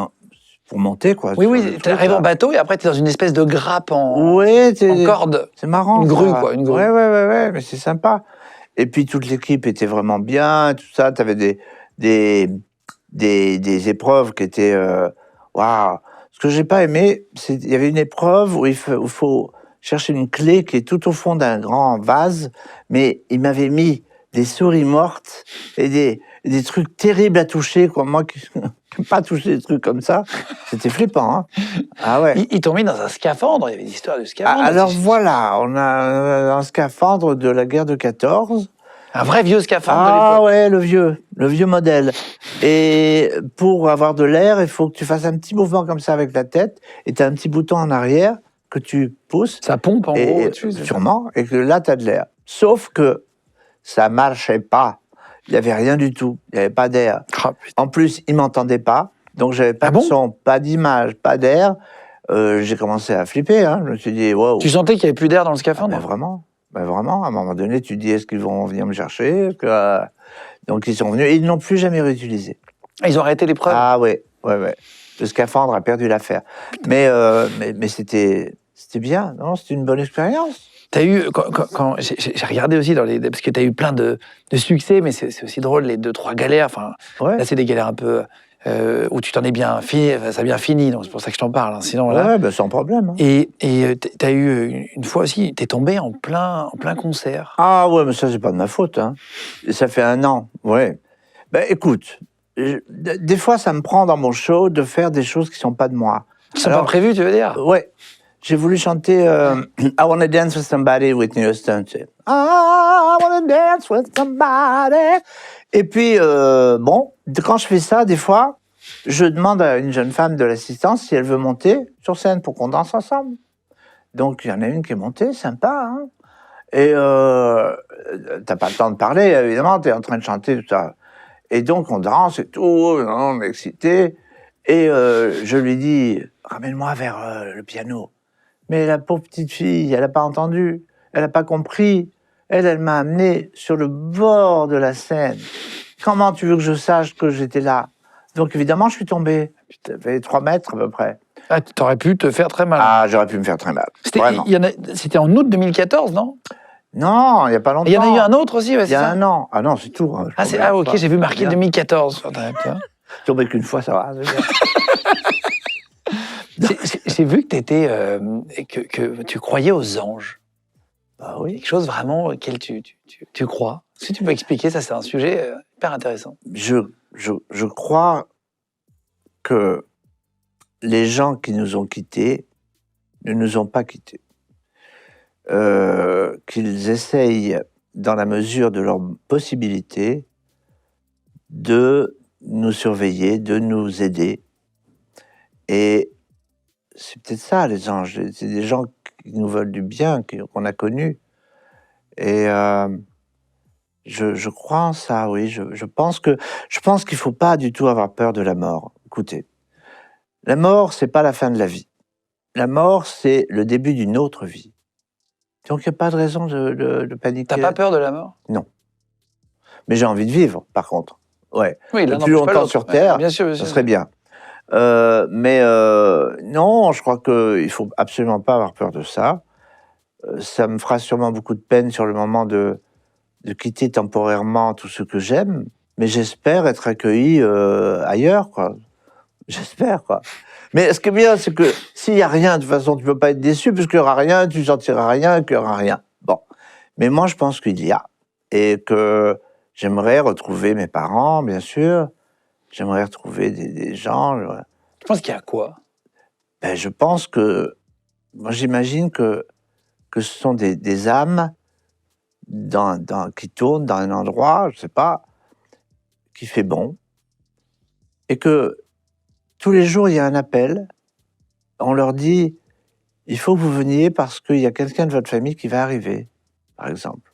pour monter quoi. Oui, tu arrives en bateau et après tu es dans une espèce de grappe en corde. C'est marrant. Une grue, quoi, une grue. Ouais, mais c'est sympa. Et puis toute l'équipe était vraiment bien, tout ça. T'avais des épreuves qui étaient waouh. Ce que j'ai pas aimé, c'est il y avait une épreuve où il faut chercher une clé qui est tout au fond d'un grand vase, mais il m'avait mis des souris mortes et des trucs terribles à toucher, quoi. Moi qui n'aime pas toucher des trucs comme ça, c'était flippant. Hein. Ah ouais. Ils t'ont mis dans un scaphandre, il y avait des histoires de scaphandre. Alors voilà, on a un scaphandre de la guerre de 14. Un vrai vieux scaphandre de l'époque. Ah ouais, le vieux modèle. Et pour avoir de l'air, il faut que tu fasses un petit mouvement comme ça avec la tête, et tu as un petit bouton en arrière que tu pousses. Ça pompe en gros au-dessus. Sûrement, et que là, tu as de l'air. Sauf que ça marchait pas. Il n'y avait rien du tout. Il n'y avait pas d'air. En plus, ils ne m'entendaient pas. Donc, j'avais pas de son, pas d'image, pas d'air. J'ai commencé à flipper. Hein. Je me suis dit, waouh. Tu sentais qu'il n'y avait plus d'air dans le scaphandre? Vraiment. Vraiment. À un moment donné, tu te dis, est-ce qu'ils vont venir me chercher Donc, ils sont venus et ils ne l'ont plus jamais réutilisé. Ils ont arrêté l'épreuve? Ah ouais. Le scaphandre a perdu l'affaire. Mais c'était bien. Non, c'était une bonne expérience. T'as eu, quand j'ai regardé aussi parce que t'as eu plein de succès, mais c'est aussi drôle, les 2-3 galères. Enfin, là, c'est des galères un peu où tu t'en es bien fini, ça a bien fini, donc c'est pour ça que je t'en parle. Hein, sinon, là, sans problème. Hein. Et t'as eu une fois aussi, t'es tombé en plein concert. Ah ouais, mais ça, c'est pas de ma faute. Hein. Et ça fait 1 an, ouais. Ben écoute, des fois, ça me prend dans mon show de faire des choses qui sont pas de moi. Qui sont pas prévues, tu veux dire? Ouais. J'ai voulu chanter I Wanna Dance With Somebody, Whitney Houston. I wanna dance with somebody. Et puis, quand je fais ça, des fois, je demande à une jeune femme de l'assistance si elle veut monter sur scène pour qu'on danse ensemble. Donc, il y en a une qui est montée, sympa. Hein. Et t'as pas le temps de parler, évidemment, t'es en train de chanter, tout ça. Et donc, on danse et tout, on est excité. Et je lui dis, ramène-moi vers le piano. Mais la pauvre petite fille, elle n'a pas entendu, elle n'a pas compris. Elle m'a amené sur le bord de la scène. Comment tu veux que je sache que j'étais là? Donc évidemment, je suis tombé. J'avais 3 mètres à peu près. Ah, t'aurais pu te faire très mal. Ah, j'aurais pu me faire très mal. C'était en août 2014, non? Non, il n'y a pas longtemps. Il y en a eu un autre aussi, ouais, il y a 1 an. Ah non, c'est tout. Hein, ok, j'ai vu marqué 2014. Tombé qu'une fois, ça va. J'ai vu que que tu croyais aux anges. Bah oui. Quelque chose vraiment auquel tu crois. Si tu peux expliquer, ça c'est un sujet hyper intéressant. Je crois que les gens qui nous ont quittés ne nous ont pas quittés. Qu'ils essayent, dans la mesure de leurs possibilités, de nous surveiller, de nous aider. Et c'est peut-être ça, les anges. C'est des gens qui nous veulent du bien, qu'on a connus. Et je crois en ça, oui. Je pense qu'il ne faut pas du tout avoir peur de la mort. Écoutez, la mort, c'est pas la fin de la vie. La mort, c'est le début d'une autre vie. Donc, il n'y a pas de raison de paniquer. T'as pas peur de la mort? Non. Mais j'ai envie de vivre, par contre. Ouais. Oui, Le plus longtemps sur Terre, bien sûr, ça serait bien. Mais non, je crois qu'il ne faut absolument pas avoir peur de ça. Ça me fera sûrement beaucoup de peine sur le moment de quitter temporairement tout ce que j'aime, mais j'espère être accueilli ailleurs, quoi. J'espère, quoi. Mais ce qui est bien, c'est que s'il n'y a rien, de toute façon, tu ne peux pas être déçu, puisqu'il n'y aura rien, tu ne sentiras rien, qu'il n'y aura rien. Bon. Mais moi, je pense qu'il y a. Et que j'aimerais retrouver mes parents, bien sûr. J'aimerais retrouver des gens. Tu penses qu'il y a quoi? Ben, je pense que... Moi, j'imagine que ce sont des âmes qui tournent dans un endroit, je ne sais pas, qui fait bon. Et que tous les jours, il y a un appel. On leur dit, il faut que vous veniez parce qu'il y a quelqu'un de votre famille qui va arriver, par exemple.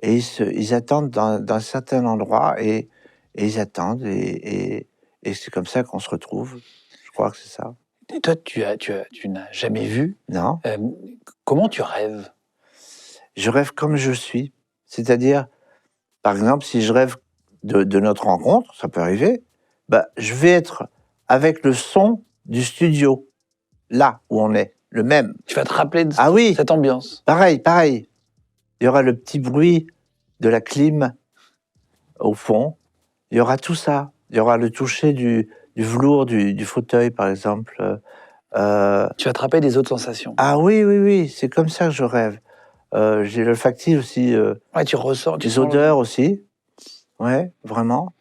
Et ils attendent dans un certain endroit et ils attendent et c'est comme ça qu'on se retrouve. Je crois que c'est ça. Et toi, tu n'as jamais vu. Non. Comment tu rêves? Je rêve comme je suis. C'est-à-dire, par exemple, si je rêve de notre rencontre, ça peut arriver, bah, je vais être avec le son du studio, là où on est, le même. Tu vas te rappeler de oui. cette ambiance. Pareil. Il y aura le petit bruit de la clim au fond. Il y aura tout ça. Il y aura le toucher du velours du fauteuil, par exemple. Tu vas te rappeler des autres sensations. Ah oui. C'est comme ça que je rêve. J'ai l'olfactif aussi. Ouais, tu ressens. Des odeurs aussi. Ouais, vraiment.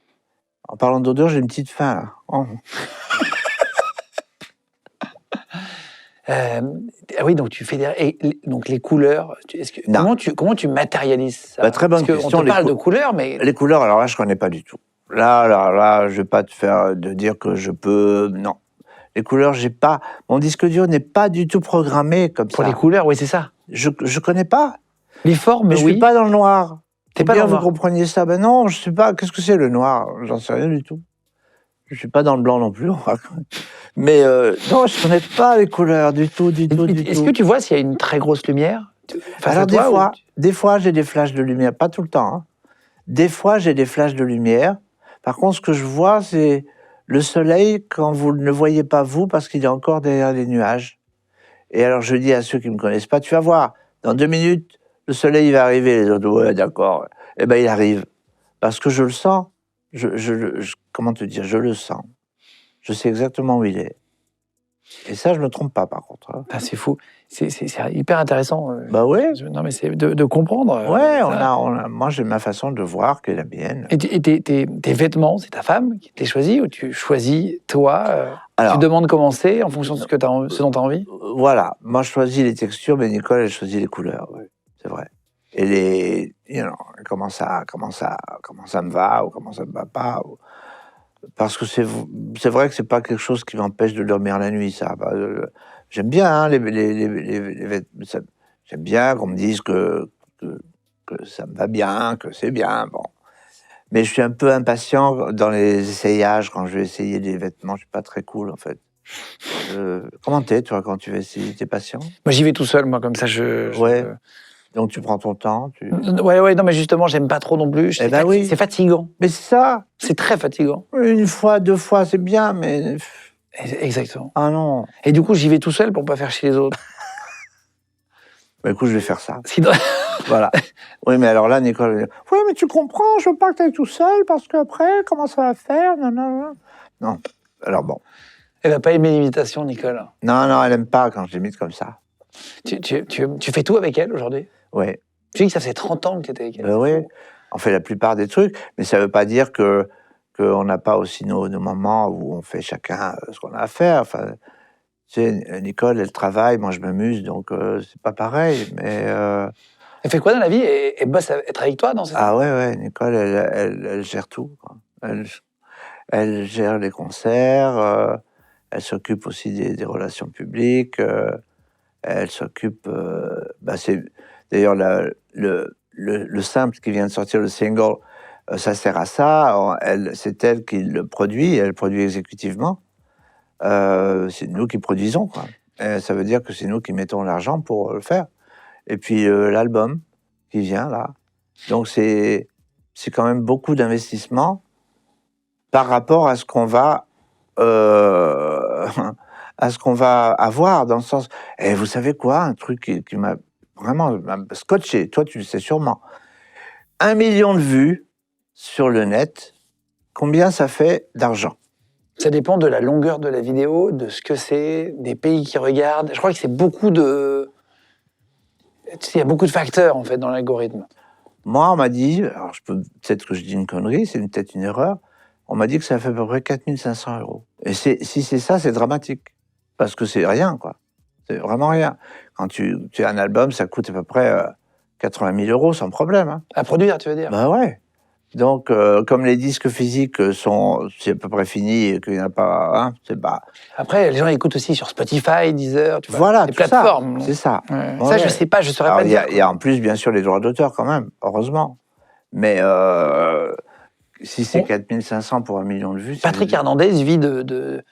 En parlant d'odeur, j'ai une petite faim, là. Oh. Oui, donc tu fais donc les couleurs. Comment tu matérialises ça? Très bonne question. On te parle de couleurs, mais les couleurs, alors là, je connais pas du tout. Là, je vais pas te faire de dire que je peux. Non, les couleurs, j'ai pas. Mon disque dur n'est pas du tout programmé comme ça. Pour les couleurs, oui, c'est ça. Je connais pas. Les formes, mais je suis pas dans le noir. T'es pas dans le noir. Vous compreniez ça? Ben non, je sais pas. Qu'est-ce que c'est le noir? J'en sais rien du tout. Je suis pas dans le blanc non plus. Mais non, je connais pas les couleurs du tout. Est-ce que tu vois s'il y a une très grosse lumière? Alors des fois, j'ai des flashs de lumière, pas tout le temps. Hein. Des fois, j'ai des flashs de lumière. Par contre, ce que je vois, c'est le soleil quand vous ne le voyez pas vous, parce qu'il est encore derrière les nuages. Et alors, je dis à ceux qui me connaissent pas, tu vas voir, dans 2 minutes, le soleil va arriver. Les autres, ouais, d'accord. Eh ben, il arrive. Parce que je le sens. Comment te dire? Je le sens. Je sais exactement où il est. Et ça, je ne me trompe pas, par contre. Hein. Ah, c'est fou. C'est hyper intéressant. Bah ouais. Non, mais c'est de comprendre. Ouais, moi, j'ai ma façon de voir qui est la mienne. Et tes vêtements, c'est ta femme qui te les choisit ou tu choisis, toi Alors, tu demandes comment c'est en fonction de ce dont tu as envie? Voilà. Moi, je choisis les textures, mais Nicole, elle choisit les couleurs. Oui, c'est vrai. Et comment ça me va ou comment ça me va pas. Parce que c'est vrai que c'est pas quelque chose qui m'empêche de dormir la nuit, ça. J'aime bien hein, les vêtements. J'aime bien qu'on me dise que ça me va bien, que c'est bien, bon. Mais je suis un peu impatient dans les essayages, quand je vais essayer des vêtements, je suis pas très cool, en fait. Comment t'es, toi, quand tu vas essayer? T'es patient? Moi, j'y vais tout seul, moi, comme ça, Ouais. Donc, tu prends ton temps Ouais, non, mais justement, j'aime pas trop non plus. Oui. C'est fatigant. Mais c'est ça. C'est très fatigant. 1 fois, 2 fois, c'est bien, mais... Exactement. Ah non. Et du coup, j'y vais tout seul pour pas faire chier les autres. Bah écoute, je vais faire ça. Si Voilà. Oui, mais alors là, Nicole va dire, oui, mais tu comprends, je veux pas que tu ailles tout seul, parce qu'après, comment ça va faire? Non. Alors bon. Elle va pas aimer l'imitation, Nicole. Non, elle aime pas quand je l'imite comme ça. Tu fais tout avec elle aujourd'hui? Oui. Tu dis que ça fait 30 ans que tu étais avec elle. Oui. On fait la plupart des trucs, mais ça veut pas dire qu'on n'a pas aussi nos moments où on fait chacun ce qu'on a à faire. Enfin, tu sais, Nicole, elle travaille, moi je m'amuse, donc c'est pas pareil, mais... Elle fait quoi dans la vie? Elle bosse être avec toi dans cette... Ah ouais, Nicole, elle gère tout. Quoi. Elle gère les concerts, Elle s'occupe aussi des relations publiques. Elle s'occupe... c'est d'ailleurs le simple qui vient de sortir, le single, ça sert à ça. C'est elle qui le produit, elle produit exécutivement. C'est nous qui produisons, quoi. Et ça veut dire que c'est nous qui mettons l'argent pour le faire. Et puis l'album qui vient, là. Donc c'est quand même beaucoup d'investissement par rapport à ce qu'on va... à ce qu'on va avoir, dans le sens... Et vous savez quoi, un truc qui m'a vraiment scotché, toi tu le sais sûrement, 1 million de vues sur le net, combien ça fait d'argent? Ça dépend de la longueur de la vidéo, de ce que c'est, des pays qui regardent. Je crois que c'est beaucoup de... Il y a beaucoup de facteurs, en fait, dans l'algorithme. Moi, on m'a dit, alors peut-être que je dis une connerie, c'est peut-être une erreur, on m'a dit que ça fait à peu près 4 500 €. Et si c'est ça, c'est dramatique. Parce que c'est rien, quoi. C'est vraiment rien. Quand tu as un album, ça coûte à peu près 80 000 € sans problème. Hein. À produire, tu veux dire? Ben ouais. Donc, comme les disques physiques c'est à peu près fini et qu'il n'y en a pas, hein, c'est pas... Après, les gens écoutent aussi sur Spotify, Deezer, tu vois, voilà, les plateformes. C'est ça. Ouais. Ouais. Ça, je sais pas, je saurais Alors, pas dire. Il y a en plus, bien sûr, les droits d'auteur quand même, heureusement. Mais si c'est 4 500 pour 1 million de vues... Patrick Hernandez vit de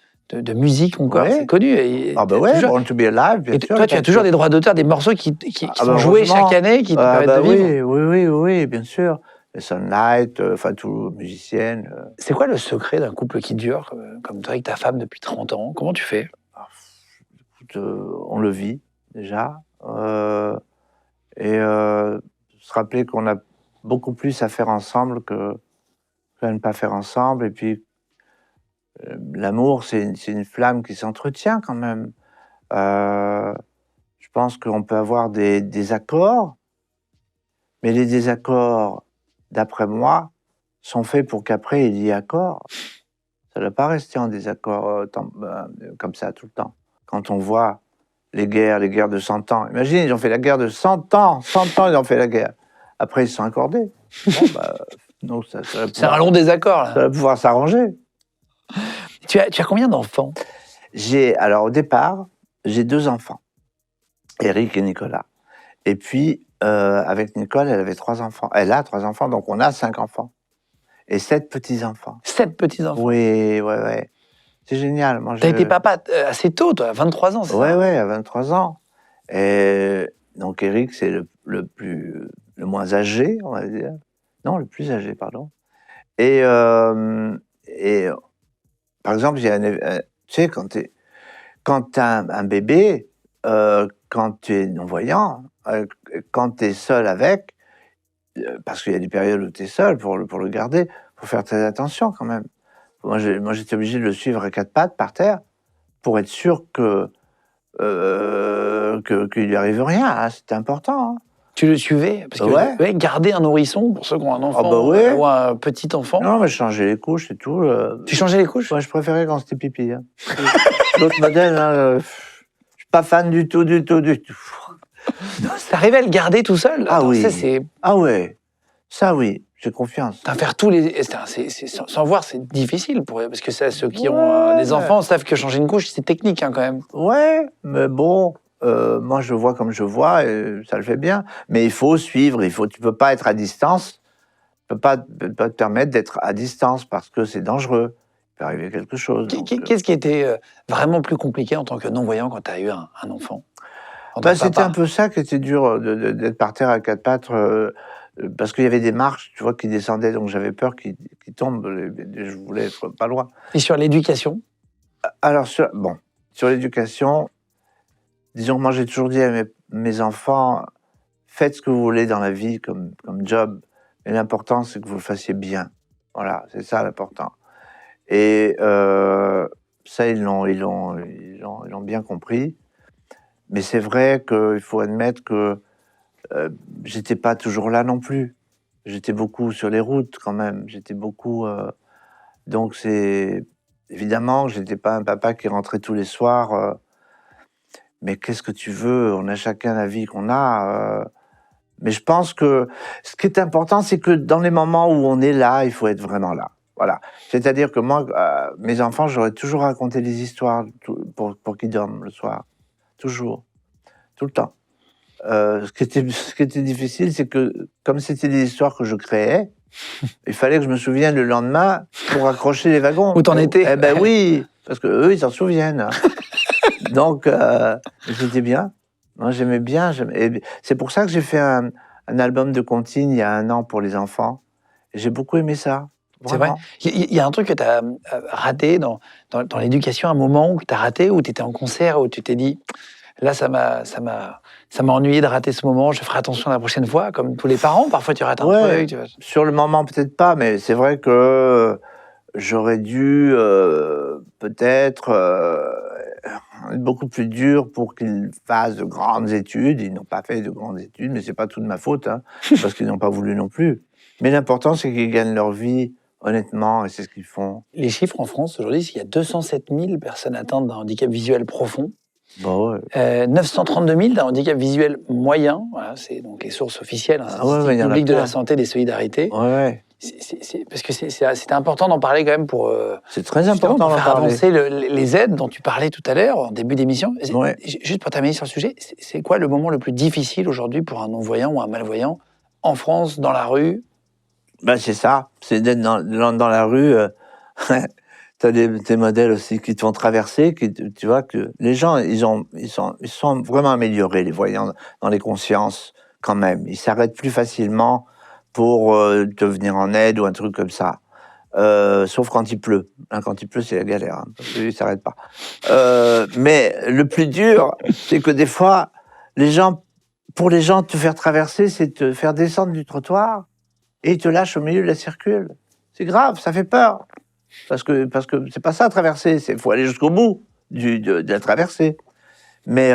musique encore, ouais. C'est connu. Et ah ben ouais, toujours... Born to be Alive, bien et sûr. Toi, tu as toujours des droits d'auteur, des morceaux qui sont joués chaque année, qui te permettent de vivre. Oui, bien sûr. Les Sunlight, enfin, tout, musicienne. C'est quoi le secret d'un couple qui dure, comme toi avec ta femme depuis 30 ans? Comment tu fais? Écoute, on le vit, déjà. Se rappeler qu'on a beaucoup plus à faire ensemble que à ne pas faire ensemble. Et puis, l'amour, c'est une flamme qui s'entretient quand même. Je pense qu'on peut avoir des désaccords, mais les désaccords, d'après moi, sont faits pour qu'après il y ait accord. Ça ne doit pas rester en désaccord comme ça tout le temps. Quand on voit les guerres de 100 ans, imagine, ils ont fait la guerre de 100 ans, 100 ans ils ont fait la guerre. Après, ils se sont accordés. Bon, c'est un long désaccord, là. Ça va pouvoir s'arranger. Tu as combien d'enfants? Alors, au départ, j'ai 2 enfants, Eric et Nicolas. Et puis, avec Nicole, elle avait 3 enfants. Elle a 3 enfants, donc on a 5 enfants. Et 7 petits-enfants. 7 petits-enfants? Oui. C'est génial. T'as été papa assez tôt, toi, à 23 ans, c'est ça? Oui, à 23 ans. Et donc, Eric, c'est le moins âgé, on va dire. Non, le plus âgé, pardon. Et par exemple, tu sais, quand tu as un bébé, quand tu es non-voyant, quand tu es seul avec, parce qu'il y a des périodes où tu es seul pour le garder, il faut faire très attention quand même. Moi, j'étais obligé de le suivre à 4 pattes par terre pour être sûr qu'il lui arrive rien. Hein, c'était important. Hein. Tu le suivais? Parce que garder un nourrisson, pour ceux qui ont un enfant ou un petit enfant... Non, mais je changeais les couches et tout. Tu changeais les couches? Ouais, je préférais quand c'était pipi. Hein. L'autre modèle, je suis pas fan du tout. T'arrivais à le garder tout seul? Ah oui. Ah ouais. Ça, oui. J'ai confiance. Faire tous les... sans voir, c'est difficile parce que ceux qui ont des enfants savent que changer une couche, c'est technique hein, quand même. Ouais, mais bon, moi je vois comme je vois et ça le fait bien. Mais il faut suivre, tu peux pas être à distance, tu peux pas te permettre d'être à distance parce que c'est dangereux. Il peut arriver quelque chose. Qu'est-ce qui était vraiment plus compliqué en tant que non-voyant quand tu as eu un enfant? C'était un peu ça qui était dur, d'être par terre à 4 pattes. Parce qu'il y avait des marches, tu vois, qui descendaient, donc j'avais peur qu'ils tombent, je voulais être pas loin. Et sur l'éducation? Alors, sur l'éducation, disons que moi j'ai toujours dit à mes enfants, faites ce que vous voulez dans la vie comme job, mais l'important c'est que vous le fassiez bien. Voilà, c'est ça l'important. Et ça, ils l'ont bien compris. Mais c'est vrai qu'il faut admettre que j'étais pas toujours là non plus. J'étais beaucoup sur les routes quand même. J'étais beaucoup. Donc c'est évidemment que j'étais pas un papa qui rentrait tous les soirs. Mais qu'est-ce que tu veux? On a chacun la vie qu'on a. Mais je pense que ce qui est important, c'est que dans les moments où on est là, il faut être vraiment là. Voilà. C'est-à-dire que moi, mes enfants, j'aurais toujours raconté des histoires pour qu'ils dorment le soir. Toujours. Tout le temps. Ce qui était difficile, c'est que, comme c'était des histoires que je créais, il fallait que je me souvienne le lendemain pour accrocher les wagons. Où t'en étais? Eh ben oui, parce que eux, ils s'en souviennent. Donc, c'était bien. Moi, j'aimais bien. Et c'est pour ça que j'ai fait un album de comptines il y a 1 an pour les enfants. Et j'ai beaucoup aimé ça. C'est vrai. Il y a un truc que tu as raté dans l'éducation, un moment où tu as raté, où tu étais en concert, où tu t'es dit, là, ça m'a ennuyé de rater ce moment, je ferai attention la prochaine fois, comme tous les parents, parfois tu rates un truc. Tu vois. Sur le moment, peut-être pas, mais c'est vrai que j'aurais dû peut-être être beaucoup plus dur pour qu'ils fassent de grandes études. Ils n'ont pas fait de grandes études, mais c'est pas tout de ma faute, hein, parce qu'ils n'ont pas voulu non plus. Mais l'important, c'est qu'ils gagnent leur vie honnêtement, et c'est ce qu'ils font. Les chiffres en France aujourd'hui, c'est qu'il y a 207 000 personnes atteintes d'un handicap visuel profond. Bon, ouais. 932 000 d'un handicap visuel moyen. Voilà, c'est donc les sources officielles, publiques de la santé, des solidarités. Ouais. Parce que c'était important d'en parler quand même pour. C'est très important d'en faire parler. avancer les aides dont tu parlais tout à l'heure en début d'émission. Ouais. Juste pour terminer sur le sujet, c'est quoi le moment le plus difficile aujourd'hui pour un non-voyant ou un malvoyant en France, dans la rue? Ben c'est ça, c'est d'être dans la rue. T'as des modèles aussi qui te font traverser, tu vois que les gens ils sont vraiment améliorés, les voyants, dans les consciences quand même. Ils s'arrêtent plus facilement pour te venir en aide ou un truc comme ça. Sauf quand il pleut. Hein, quand il pleut, c'est la galère, hein, parce qu'ils s'arrêtent pas. Mais le plus dur, c'est que des fois, pour les gens, te faire traverser, c'est te faire descendre du trottoir et ils te lâchent au milieu de la circule. C'est grave, ça fait peur. Parce que c'est pas ça, traverser. Il faut aller jusqu'au bout de la traversée. Mais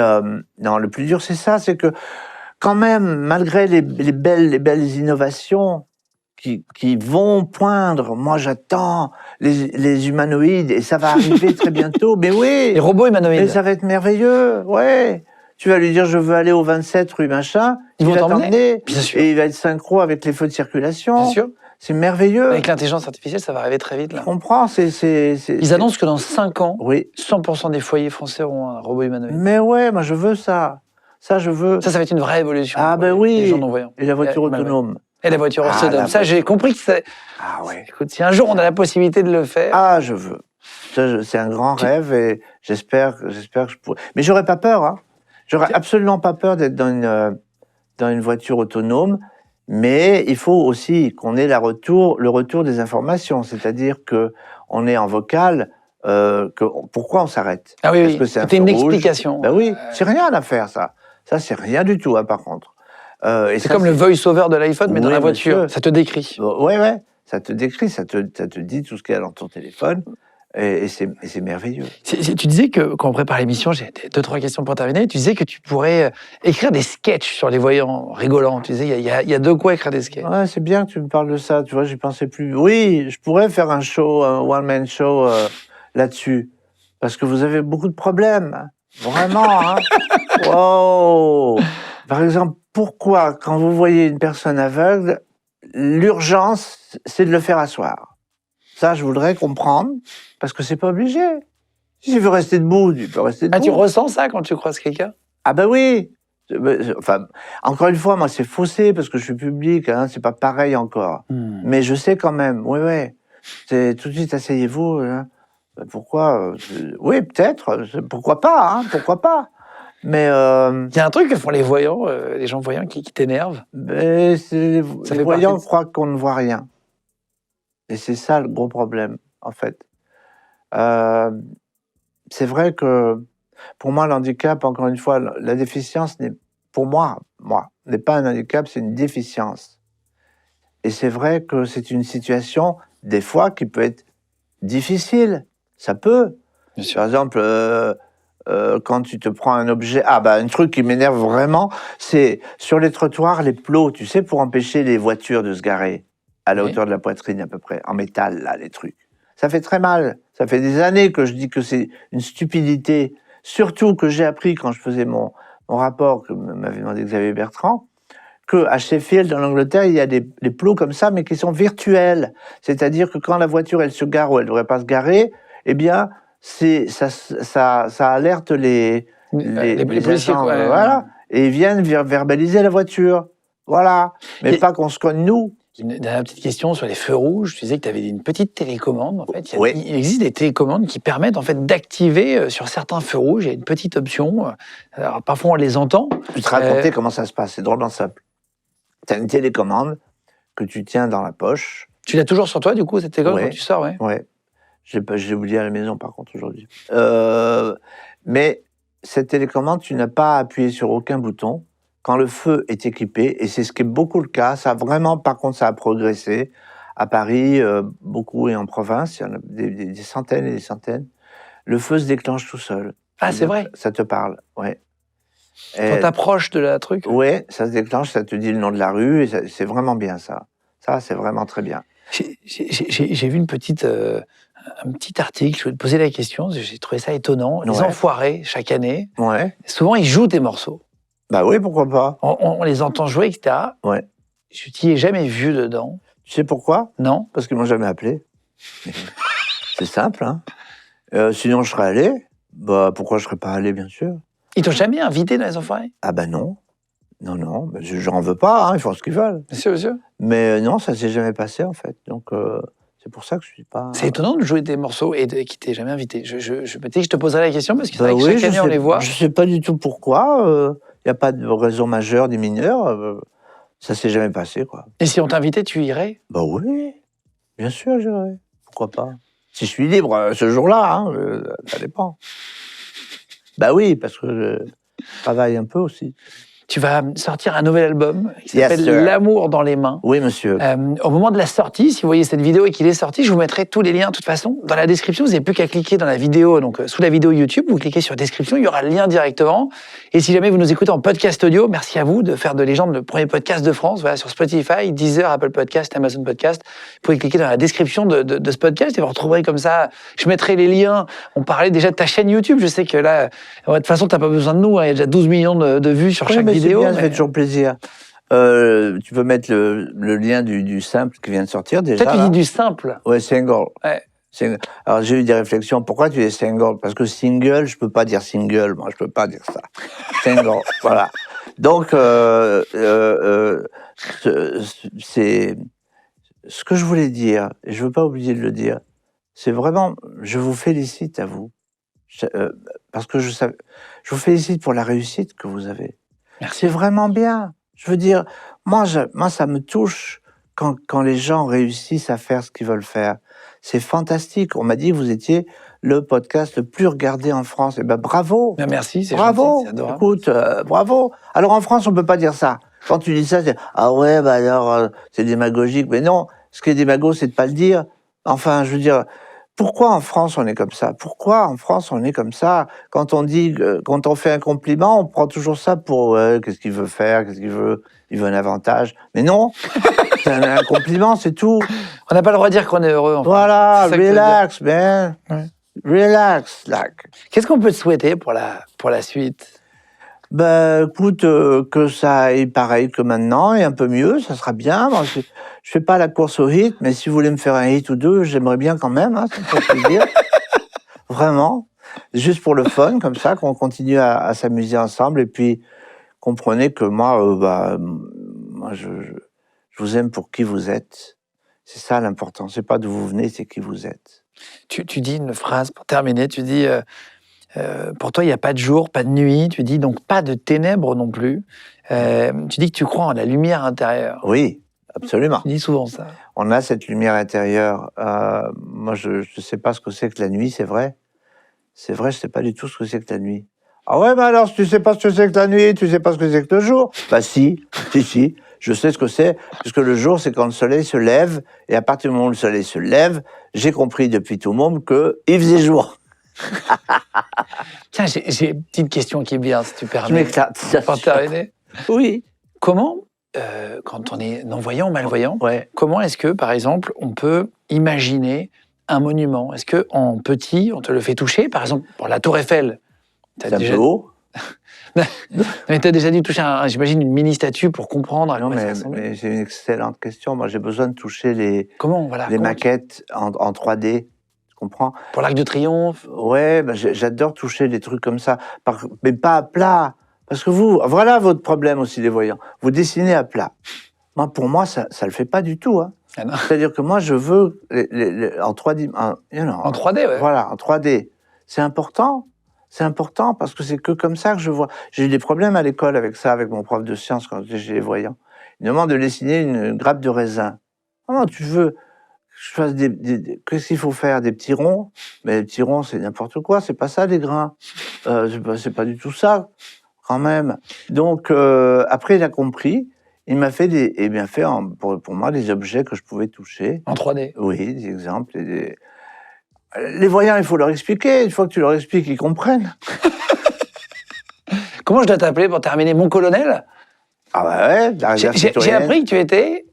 non, le plus dur, c'est ça, c'est que quand même, malgré les belles innovations qui vont poindre, moi j'attends les humanoïdes, et ça va arriver très bientôt, mais oui. Les robots humanoïdes. Mais ça va être merveilleux, ouais. Tu vas lui dire, je veux aller au 27 rue machin, ils vont t'emmener. Bien sûr. Et il va être synchro avec les feux de circulation. Bien sûr. C'est merveilleux. Avec l'intelligence artificielle, ça va arriver très vite, là. Je comprends, Ils annoncent que dans 5 ans, oui. 100% des foyers français auront un robot humanoïde. Mais ouais, moi je veux ça. Ça, je veux. Ça va être une vraie évolution. Ah ben oui. Les gens non-voyants. Et la voiture autonome. Et la voiture autonome. Ça, j'ai compris que c'est... Ah ouais. Écoute, si un jour on a la possibilité de le faire... Ah, je veux. C'est un grand rêve et j'espère que je pourrai. Mais j'aurais pas peur, hein. J'aurais absolument pas peur d'être dans une voiture autonome. Mais il faut aussi qu'on ait le retour des informations, c'est-à-dire que on est en vocal. Pourquoi on s'arrête? Ah oui, Est-ce que c'est un feu une rouge? explication. Ben oui, c'est rien à faire ça. Ça c'est rien du tout, hein, par contre. C'est comme le voice-over de l'iPhone, mais dans la voiture. Monsieur. Ça te décrit. Ouais. Ça te décrit, ça te dit tout ce qu'il y a dans ton téléphone. Et c'est merveilleux. Tu disais que, quand on prépare l'émission, j'ai 2-3 questions pour terminer, tu disais que tu pourrais écrire des sketchs sur les voyants rigolants. Tu disais, il y a de quoi écrire des sketchs. Ouais, c'est bien que tu me parles de ça, tu vois, j'y pensais plus. Oui, je pourrais faire un one-man show là-dessus. Parce que vous avez beaucoup de problèmes. Vraiment, hein. Wow. Par exemple, pourquoi, quand vous voyez une personne aveugle, l'urgence, c'est de le faire asseoir? Ça, je voudrais comprendre, parce que c'est pas obligé. S'il veut rester debout, il peut rester debout. Ah, tu ressens ça quand tu croises quelqu'un? Ah ben oui. Enfin, encore une fois, moi, c'est faussé, parce que je suis public, hein, c'est pas pareil encore. Mais je sais quand même, oui. C'est tout de suite, asseyez-vous. Hein. Pourquoi oui, peut-être. Pourquoi pas, hein, pourquoi pas. Mais il y a un truc que font les voyants, les gens voyants qui t'énervent. Les voyants croient qu'on ne voit rien. Et c'est ça le gros problème, en fait. C'est vrai que, pour moi, l'handicap, encore une fois, la déficience, pour moi, n'est pas un handicap, c'est une déficience. Et c'est vrai que c'est une situation, des fois, qui peut être difficile. Ça peut. Par exemple, quand tu te prends un objet... un truc qui m'énerve vraiment, c'est sur les trottoirs, les plots, tu sais, pour empêcher les voitures de se garer. À la hauteur de la poitrine, à peu près, en métal, là, les trucs. Ça fait très mal. Ça fait des années que je dis que c'est une stupidité. Surtout que j'ai appris, quand je faisais mon rapport, que m'avait demandé Xavier Bertrand, qu'à Sheffield, en Angleterre, il y a des plots comme ça, mais qui sont virtuels. C'est-à-dire que quand la voiture, elle se gare ou elle ne devrait pas se garer, eh bien, ça alerte les policiers, agents, quoi. voilà, et ils viennent verbaliser la voiture. Voilà. Mais pas qu'on se cogne nous. Une dernière petite question sur les feux rouges. Tu disais que tu avais une petite télécommande. En fait, Oui. Il existe des télécommandes qui permettent en fait d'activer sur certains feux rouges. Il y a une petite option. Alors, parfois, on les entend. Je vais te raconter comment ça se passe. C'est drôlement simple. Tu as une télécommande que tu tiens dans la poche. Tu l'as toujours sur toi, du coup, cette télécommande, Ouais. quand tu sors, ouais. Ouais. J'ai oublié à la maison, par contre, aujourd'hui. Mais cette télécommande, tu n'as pas à appuyer sur aucun bouton. Quand le feu est équipé, et c'est ce qui est beaucoup le cas, ça vraiment, par contre, ça a progressé. À Paris, beaucoup, et en province, il y en a des centaines et des centaines. Le feu se déclenche tout seul. Ah, c'est vrai. Ça te parle, ouais. Quand t'approches de la truc. Ouais, ça se déclenche, ça te dit le nom de la rue, et c'est vraiment bien ça. Ça, c'est vraiment très bien. J'ai vu un petit article, je vais te poser la question, j'ai trouvé ça étonnant. Les Ouais. Enfoirés, chaque année, Ouais. souvent ils jouent des morceaux. Bah oui, pourquoi pas. On les entend jouer, etc. Ouais. Je t'y ai jamais vu dedans. Tu sais pourquoi? Non? Parce qu'ils m'ont jamais appelé. C'est simple, hein. Sinon, je serais allé. Bah, pourquoi je serais pas allé, bien sûr? Ils t'ont jamais invité dans les Enfoirés? Ah bah non. Non, bah, je n'en veux pas, hein, ils font ce qu'ils veulent. Monsieur. Mais non, ça s'est jamais passé, en fait. Donc, c'est pour ça que je suis pas... C'est étonnant de jouer des morceaux et qui t'aient jamais invité. Je me dis que je te poserai la question parce que c'est Bah vrai que oui, chaque année on les voit. Je sais pas du tout pourquoi. Il n'y a pas de raison majeure ni mineure. Ça s'est jamais passé, quoi. Et si on t'invitait, tu irais? Bah oui, bien sûr, j'irai. Pourquoi pas? Si je suis libre ce jour-là, hein, ça dépend. Bah oui, parce que je travaille un peu aussi. Tu vas sortir un nouvel album qui Yes, s'appelle sir. L'amour dans les mains. Oui, monsieur. Au moment de la sortie, si vous voyez cette vidéo et qu'il est sorti, je vous mettrai tous les liens de toute façon dans la description. Vous n'avez plus qu'à cliquer dans la vidéo, donc sous la vidéo YouTube, vous cliquez sur description, il y aura le lien directement. Et si jamais vous nous écoutez en podcast audio, merci à vous de faire de Légende le premier podcast de France, voilà, sur Spotify, Deezer, Apple Podcast, Amazon Podcast. Vous pouvez cliquer dans la description de ce podcast et vous retrouverez comme ça. Je mettrai les liens. On parlait déjà de ta chaîne YouTube. Je sais que là, de toute façon, tu n'as pas besoin de nous. Hein. Il y a déjà 12 millions de vues sur chaque vidéo. Bien, ça fait toujours plaisir. Tu peux mettre le lien du simple qui vient de sortir déjà. Toi, tu dis du simple. Ouais, single. Ouais. Alors j'ai eu des réflexions. Pourquoi tu dis single? Parce que single, je peux pas dire single. Moi, je peux pas dire ça. Single, voilà. Donc c'est ce que je voulais dire. Et je veux pas oublier de le dire. C'est vraiment, je vous félicite à vous, parce que je vous félicite pour la réussite que vous avez. Merci. C'est vraiment bien. Je veux dire, moi, ça me touche quand les gens réussissent à faire ce qu'ils veulent faire. C'est fantastique. On m'a dit que vous étiez le podcast le plus regardé en France. Eh ben, bravo. Ben, merci, c'est bravo. gentil, c'est adorable. Écoute, bravo. Alors, en France, on peut pas dire ça. Quand tu dis ça, c'est ah ouais, bah alors, c'est démagogique. Mais non, ce qui est démago, c'est de pas le dire. Enfin, je veux dire, pourquoi en France on est comme ça? Pourquoi en France on est comme ça? Quand on dit, quand on fait un compliment, on prend toujours ça pour ouais, qu'est-ce qu'il veut faire, qu'est-ce qu'il veut? Il veut un avantage. Mais non, c'est un compliment, c'est tout. On n'a pas le droit de dire qu'on est heureux. En France. Voilà, C'est ça que tu veux dire. relax, man. Ouais. Relax, like. Qu'est-ce qu'on peut te souhaiter pour la suite? Ben, écoute, que ça aille pareil que maintenant et un peu mieux, ça sera bien. Moi, je fais pas la course au hit, mais si vous voulez me faire un hit ou deux, j'aimerais bien quand même, hein, ça me fait plaisir. Vraiment. Juste pour le fun, comme ça, qu'on continue à s'amuser ensemble. Et puis, comprenez que moi, moi je vous aime pour qui vous êtes. C'est ça l'important. C'est pas d'où vous venez, c'est qui vous êtes. Tu dis une phrase pour terminer, tu dis pour toi il n'y a pas de jour, pas de nuit, tu dis donc pas de ténèbres non plus. Tu dis que tu crois en la lumière intérieure. Oui, absolument. Tu dis souvent ça. On a cette lumière intérieure. Moi, je sais pas ce que c'est que la nuit, c'est vrai. C'est vrai, je sais pas du tout ce que c'est que la nuit. Ah ouais, mais alors, si tu sais pas ce que c'est que la nuit, tu sais pas ce que c'est que le jour? Bah si, si. Je sais ce que c'est, puisque le jour, c'est quand le soleil se lève, et à partir du moment où le soleil se lève, j'ai compris depuis tout le monde qu'il faisait jour. Tiens, j'ai une petite question qui est bien, si tu permets. Je m'éclate. Pour terminer. Oui. Comment, quand on est non-voyant ou malvoyant, Ouais. comment est-ce que, par exemple, on peut imaginer un monument? Est-ce qu'en petit, on te le fait toucher? Par exemple, pour la Tour Eiffel. C'est un peu haut. Mais tu as déjà dû toucher, j'imagine, une mini-statue pour comprendre à Non, quoi ça ressemblait. mais c'est une excellente question. Moi, j'ai besoin de toucher les Comment maquettes en 3D. Tu comprends? Pour l'Arc de Triomphe. Ouais, ben, j'adore toucher des trucs comme ça, mais pas à plat. Parce que voilà votre problème aussi, les voyants. Vous dessinez à plat. Moi, pour moi, ça le fait pas du tout. Hein. Ah non. C'est-à-dire que moi, je veux en 3D. En 3D, ouais. Voilà, en 3D. C'est important. C'est important parce que c'est que comme ça que je vois. J'ai eu des problèmes à l'école avec ça, avec mon prof de sciences quand j'étais chez les voyants. Il me demande de dessiner une grappe de raisin. Comment tu veux que je fasse qu'est-ce qu'il faut faire? Des petits ronds? Mais les petits ronds, c'est n'importe quoi. C'est pas ça, les grains. C'est pas du tout ça, quand même. Donc, après, il a compris. Il m'a fait pour moi des objets que je pouvais toucher. En 3D. Oui, des exemples. Les voyants, il faut leur expliquer. Une fois que tu leur expliques, ils comprennent. Comment je dois t'appeler pour terminer? Mon colonel? Ah bah ouais, la réserve J'ai citoyenne. appris que tu étais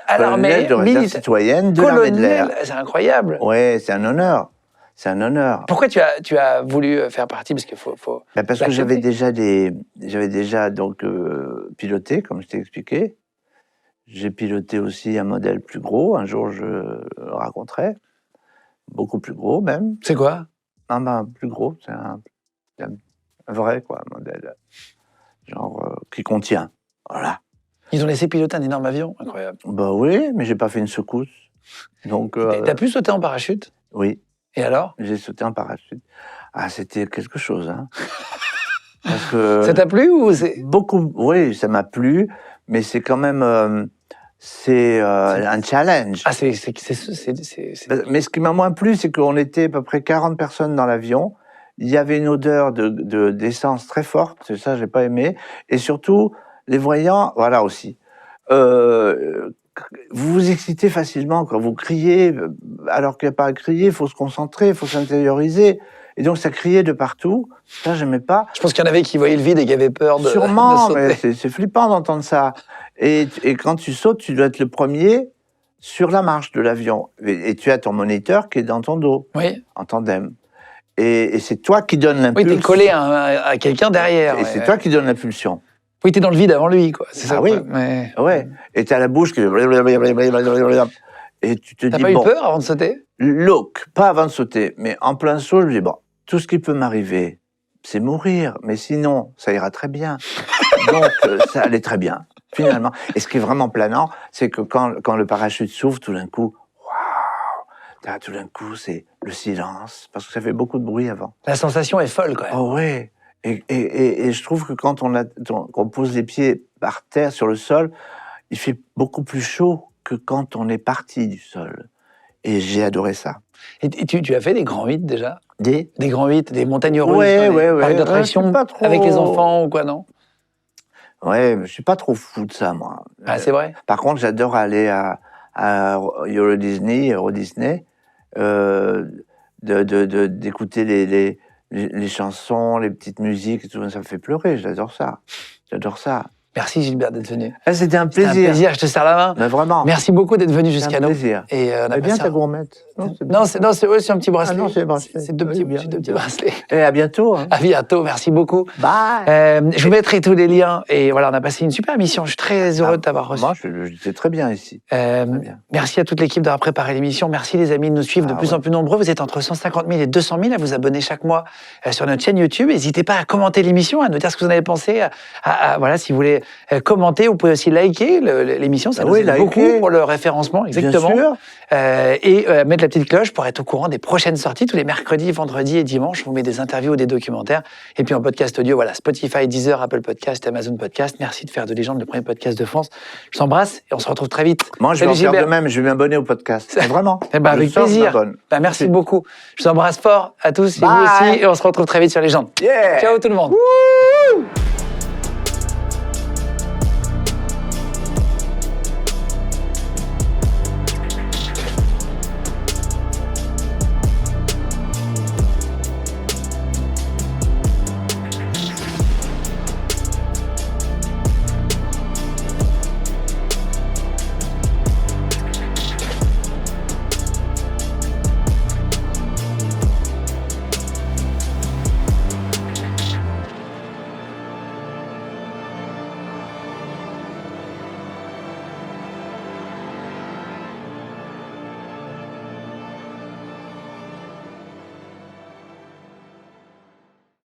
à l'armée Colonel de réserve citoyenne de l'armée de l'air. C'est incroyable. Ouais, c'est un honneur. C'est un honneur. Pourquoi tu as voulu faire partie? Parce qu'il faut Parce que j'avais déjà donc piloté, comme je t'ai expliqué. J'ai piloté aussi un modèle plus gros. Un jour, je le raconterai. Beaucoup plus gros, même. C'est quoi? Plus gros. C'est un vrai, quoi, un modèle. Genre, qui contient. Voilà. Ils ont laissé piloter un énorme avion? Incroyable. Bah oui, mais j'ai pas fait une secousse. Donc. T'as pu sauter en parachute? Oui. Et alors? J'ai sauté en parachute. Ah, c'était quelque chose, hein. Parce que ça t'a plu ou c'est... Beaucoup, oui, ça m'a plu, mais c'est quand même un challenge. Ah, Mais ce qui m'a moins plu, c'est qu'on était à peu près 40 personnes dans l'avion. Il y avait une odeur d'essence très forte, ça j'ai pas aimé. Et surtout, les voyants, voilà aussi. Vous vous excitez facilement quand vous criez, alors qu'il n'y a pas à crier, il faut se concentrer, il faut s'intérioriser. Et donc ça criait de partout, ça j'aimais pas. Je pense qu'il y en avait qui voyaient le vide et qui avaient peur de Sûrement, de sauter. mais c'est flippant d'entendre ça. Et quand tu sautes, tu dois être le premier sur la marche de l'avion. Et tu as ton moniteur qui est dans ton dos, Oui. en tandem. Et c'est toi qui donnes Oui, l'impulsion. t'es collé à quelqu'un derrière. Et c'est toi qui donnes l'impulsion. Oui, t'es dans le vide avant lui, quoi. C'est ça. Ah oui. Mais... Ouais. Et t'as la bouche qui... Et tu te dis, T'as pas eu peur avant de sauter? Look, pas avant de sauter, mais en plein saut, je me dis, bon, tout ce qui peut m'arriver, c'est mourir, mais sinon, ça ira très bien. Donc, ça allait très bien, finalement. Et ce qui est vraiment planant, c'est que quand le parachute s'ouvre, tout d'un coup, waouh, tout d'un coup, c'est le silence, parce que ça fait beaucoup de bruit avant. La sensation est folle, quand même. Oh ouais. Et je trouve que quand on pose les pieds par terre, sur le sol, il fait beaucoup plus chaud que quand on est parti du sol. Et j'ai adoré ça. Et tu as fait des grands 8 déjà? Des grands 8, des montagnes russes, ouais, parcs d'attractions avec les enfants ou quoi, non? Ouais, je suis pas trop fou de ça, moi. Ah, c'est vrai? Par contre, j'adore aller à Euro Disney, d'écouter les chansons, les petites musiques, et tout, ça me fait pleurer, j'adore ça. J'adore ça. Merci Gilbert d'être venu. C'était un plaisir. C'était un plaisir, je te serre la main. Mais vraiment. Merci beaucoup d'être venu jusqu'à nous. C'est un plaisir. Et on a bien ta gourmette. Non, c'est un petit bracelet. Ah non, c'est bracelet. C'est deux petits bracelets. Et à bientôt. Hein. À bientôt, merci beaucoup. Bye. Je vous mettrai tous les liens. Et voilà, on a passé une super émission. Je suis très heureux de t'avoir reçu. Moi, j'étais très bien ici. Très bien. Merci à toute l'équipe d'avoir préparé l'émission. Merci les amis de nous suivre de plus en plus nombreux. Vous êtes entre 150 000 et 200 000 à vous abonner chaque mois sur notre chaîne YouTube. N'hésitez pas à commenter l'émission, à nous dire ce que vous en avez pensé. Voilà, si vous voulez commenter, vous pouvez aussi liker l'émission. Ça nous aide beaucoup pour le référencement, exactement. Bien sûr. Et mettre la petite cloche pour être au courant des prochaines sorties. Tous les mercredis, vendredis et dimanches, on vous met des interviews ou des documentaires. Et puis en podcast audio, voilà, Spotify, Deezer, Apple Podcast, Amazon Podcast. Merci de faire de Légende le premier podcast de France. Je vous embrasse et on se retrouve très vite. Moi, je vais en faire de même. Je vais m'abonner au podcast. Vraiment. Avec plaisir. Merci beaucoup. Je vous embrasse fort à tous et vous aussi. Et on se retrouve très vite sur Légende. Yeah. Ciao tout le monde. Wouh.